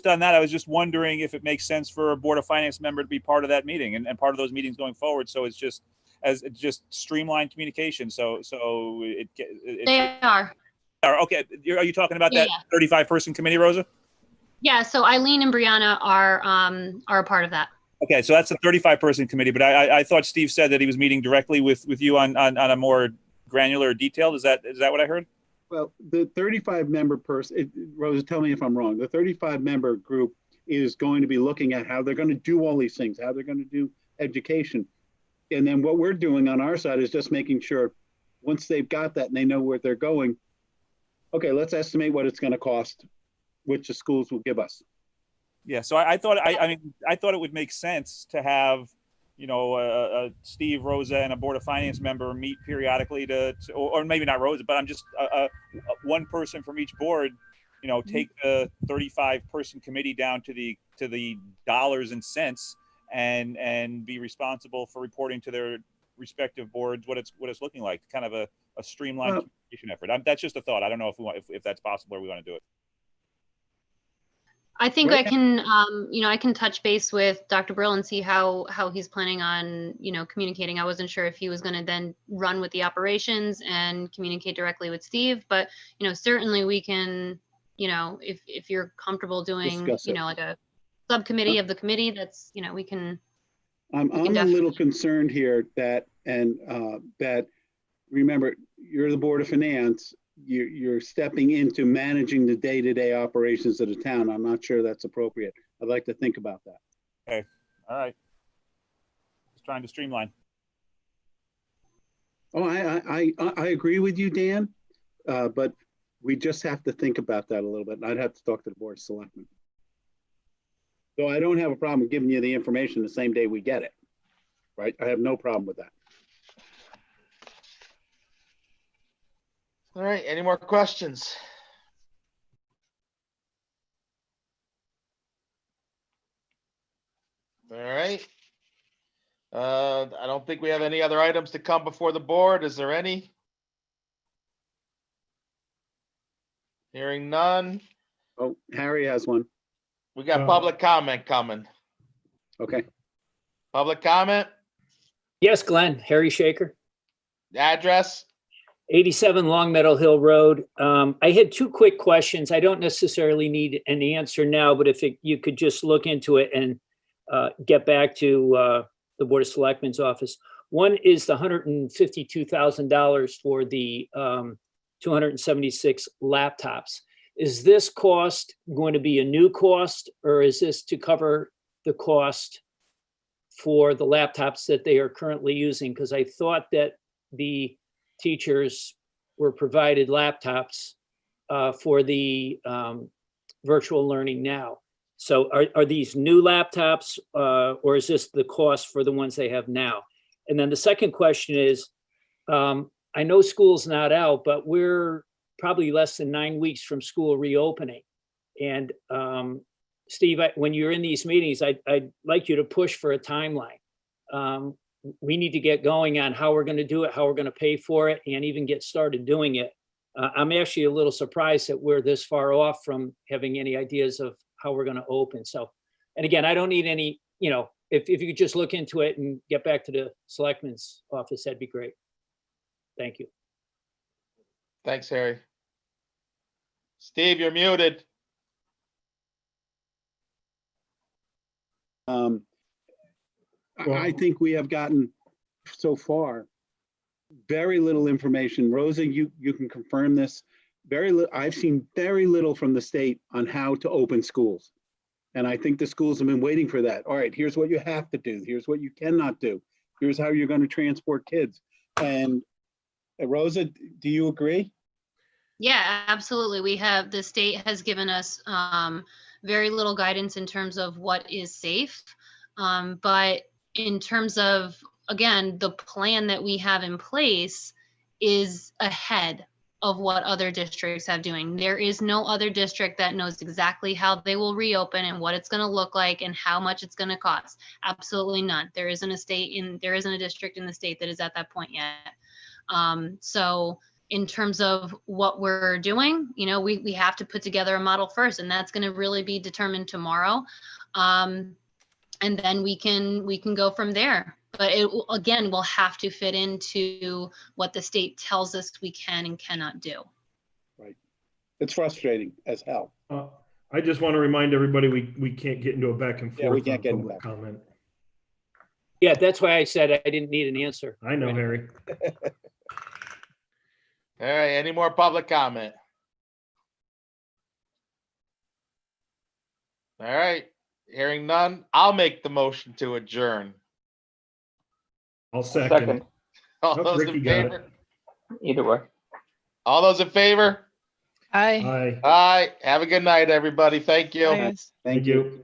on that, I was just wondering if it makes sense for a Board of Finance member to be part of that meeting and part of those meetings going forward. So it's just, as just streamlined communication. So They are. okay. Are you talking about Yeah, that 35-person committee, Rosa? Yeah, so Eileen and Brianna are a part of that. Okay, so that's a 35-person committee, but I thought Steve said that he was meeting directly with you on a more granular detail. Is that what I heard? Well, the 35-member person, Rosa, tell me if I'm wrong. The 35-member group is going to be looking at how they're going to do all these things, how they're going to do education. And then what we're doing on our side is just making sure once they've got that and they know where they're going, okay, let's estimate what it's going to cost, which the schools will give us. Yeah, so I thought I thought it would make sense to have, Steve, Rosa, and a Board of Finance member meet periodically or maybe not Rosa, but I'm just one person from each board, take the 35-person committee down to the dollars and cents and be responsible for reporting to their respective boards what it's looking like, kind of a streamlined communication effort. That's just a thought. I don't know if that's possible or we want to do it. I think I can, I can touch base with Dr. Brill and see how he's planning on, communicating. I wasn't sure if he was going to then run with the operations and communicate directly with Steve, but, certainly we can, if you're comfortable doing, like a subcommittee of the committee, that's, we can. I'm a little concerned here that remember, you're the Board of Finance. You're stepping into managing the day-to-day operations of the town. I'm not sure that's appropriate. I'd like to think about that. Okay. All right. Just trying to streamline. Oh, I agree with you, Dan, but we just have to think about that a little bit. And I'd have to talk to the Board of Selectmen. So I don't have a problem giving you the information the same day we get it, right? I have no problem with that. All right, any more questions? All right. I don't think we have any other items to come before the board. Is there any? Hearing none. Oh, Harry has one. We got public comment coming. Okay. Public comment? Yes, Glenn, Harry Shaker. Address? 87 Long Meadow Hill Road. I had two quick questions. I don't necessarily need an answer now, but if you could just look into it and get back to the Board of Selectmen's office. One is the $152,000 for the 276 laptops. Is this cost going to be a new cost, or is this to cover the cost for the laptops that they are currently using? Because I thought that the teachers were provided laptops for the virtual learning now. So are these new laptops or is this the cost for the ones they have now? And then the second question is, I know school's not out, but we're probably less than 9 weeks from school reopening. And Steve, when you're in these meetings, I'd like you to push for a timeline. We need to get going on how we're going to do it, how we're going to pay for it, and even get started doing it. I'm actually a little surprised that we're this far off from having any ideas of how we're going to open. So, and again, I don't need any, if you could just look into it and get back to the selectman's office, that'd be great. Thank you. Thanks, Harry. Steve, you're muted. I think we have gotten so far very little information. Rosa, you can confirm this. I've seen very little from the state on how to open schools. And I think the schools have been waiting for that. All right, here's what you have to do. Here's what you cannot do. Here's how you're going to transport kids. And Rosa, do you agree? Yeah, absolutely. The state has given us very little guidance in terms of what is safe. But in terms of, again, the plan that we have in place is ahead of what other districts have doing. There is no other district that knows exactly how they will reopen and what it's going to look like and how much it's going to cost. Absolutely none. There isn't a district in the state that is at that point yet. So in terms of what we're doing, we have to put together a model first, and that's going to really be determined tomorrow. And then we can go from there. But it, again, will have to fit into what the state tells us we can and cannot do. Right. It's frustrating as hell. I just want to remind everybody, we can't get into a back and forth. Yeah, we can't on get into public comment. Yeah, that's why I said I didn't need an answer. I know, Harry. All right, any more public comment? All right, hearing none, I'll make the motion to adjourn. I'll second. All Oh, those Ricky in got it. favor? Either way. All those in favor? Aye. Aye. Aye. Have a good night, everybody. Thank you. Bye, guys. Thank you.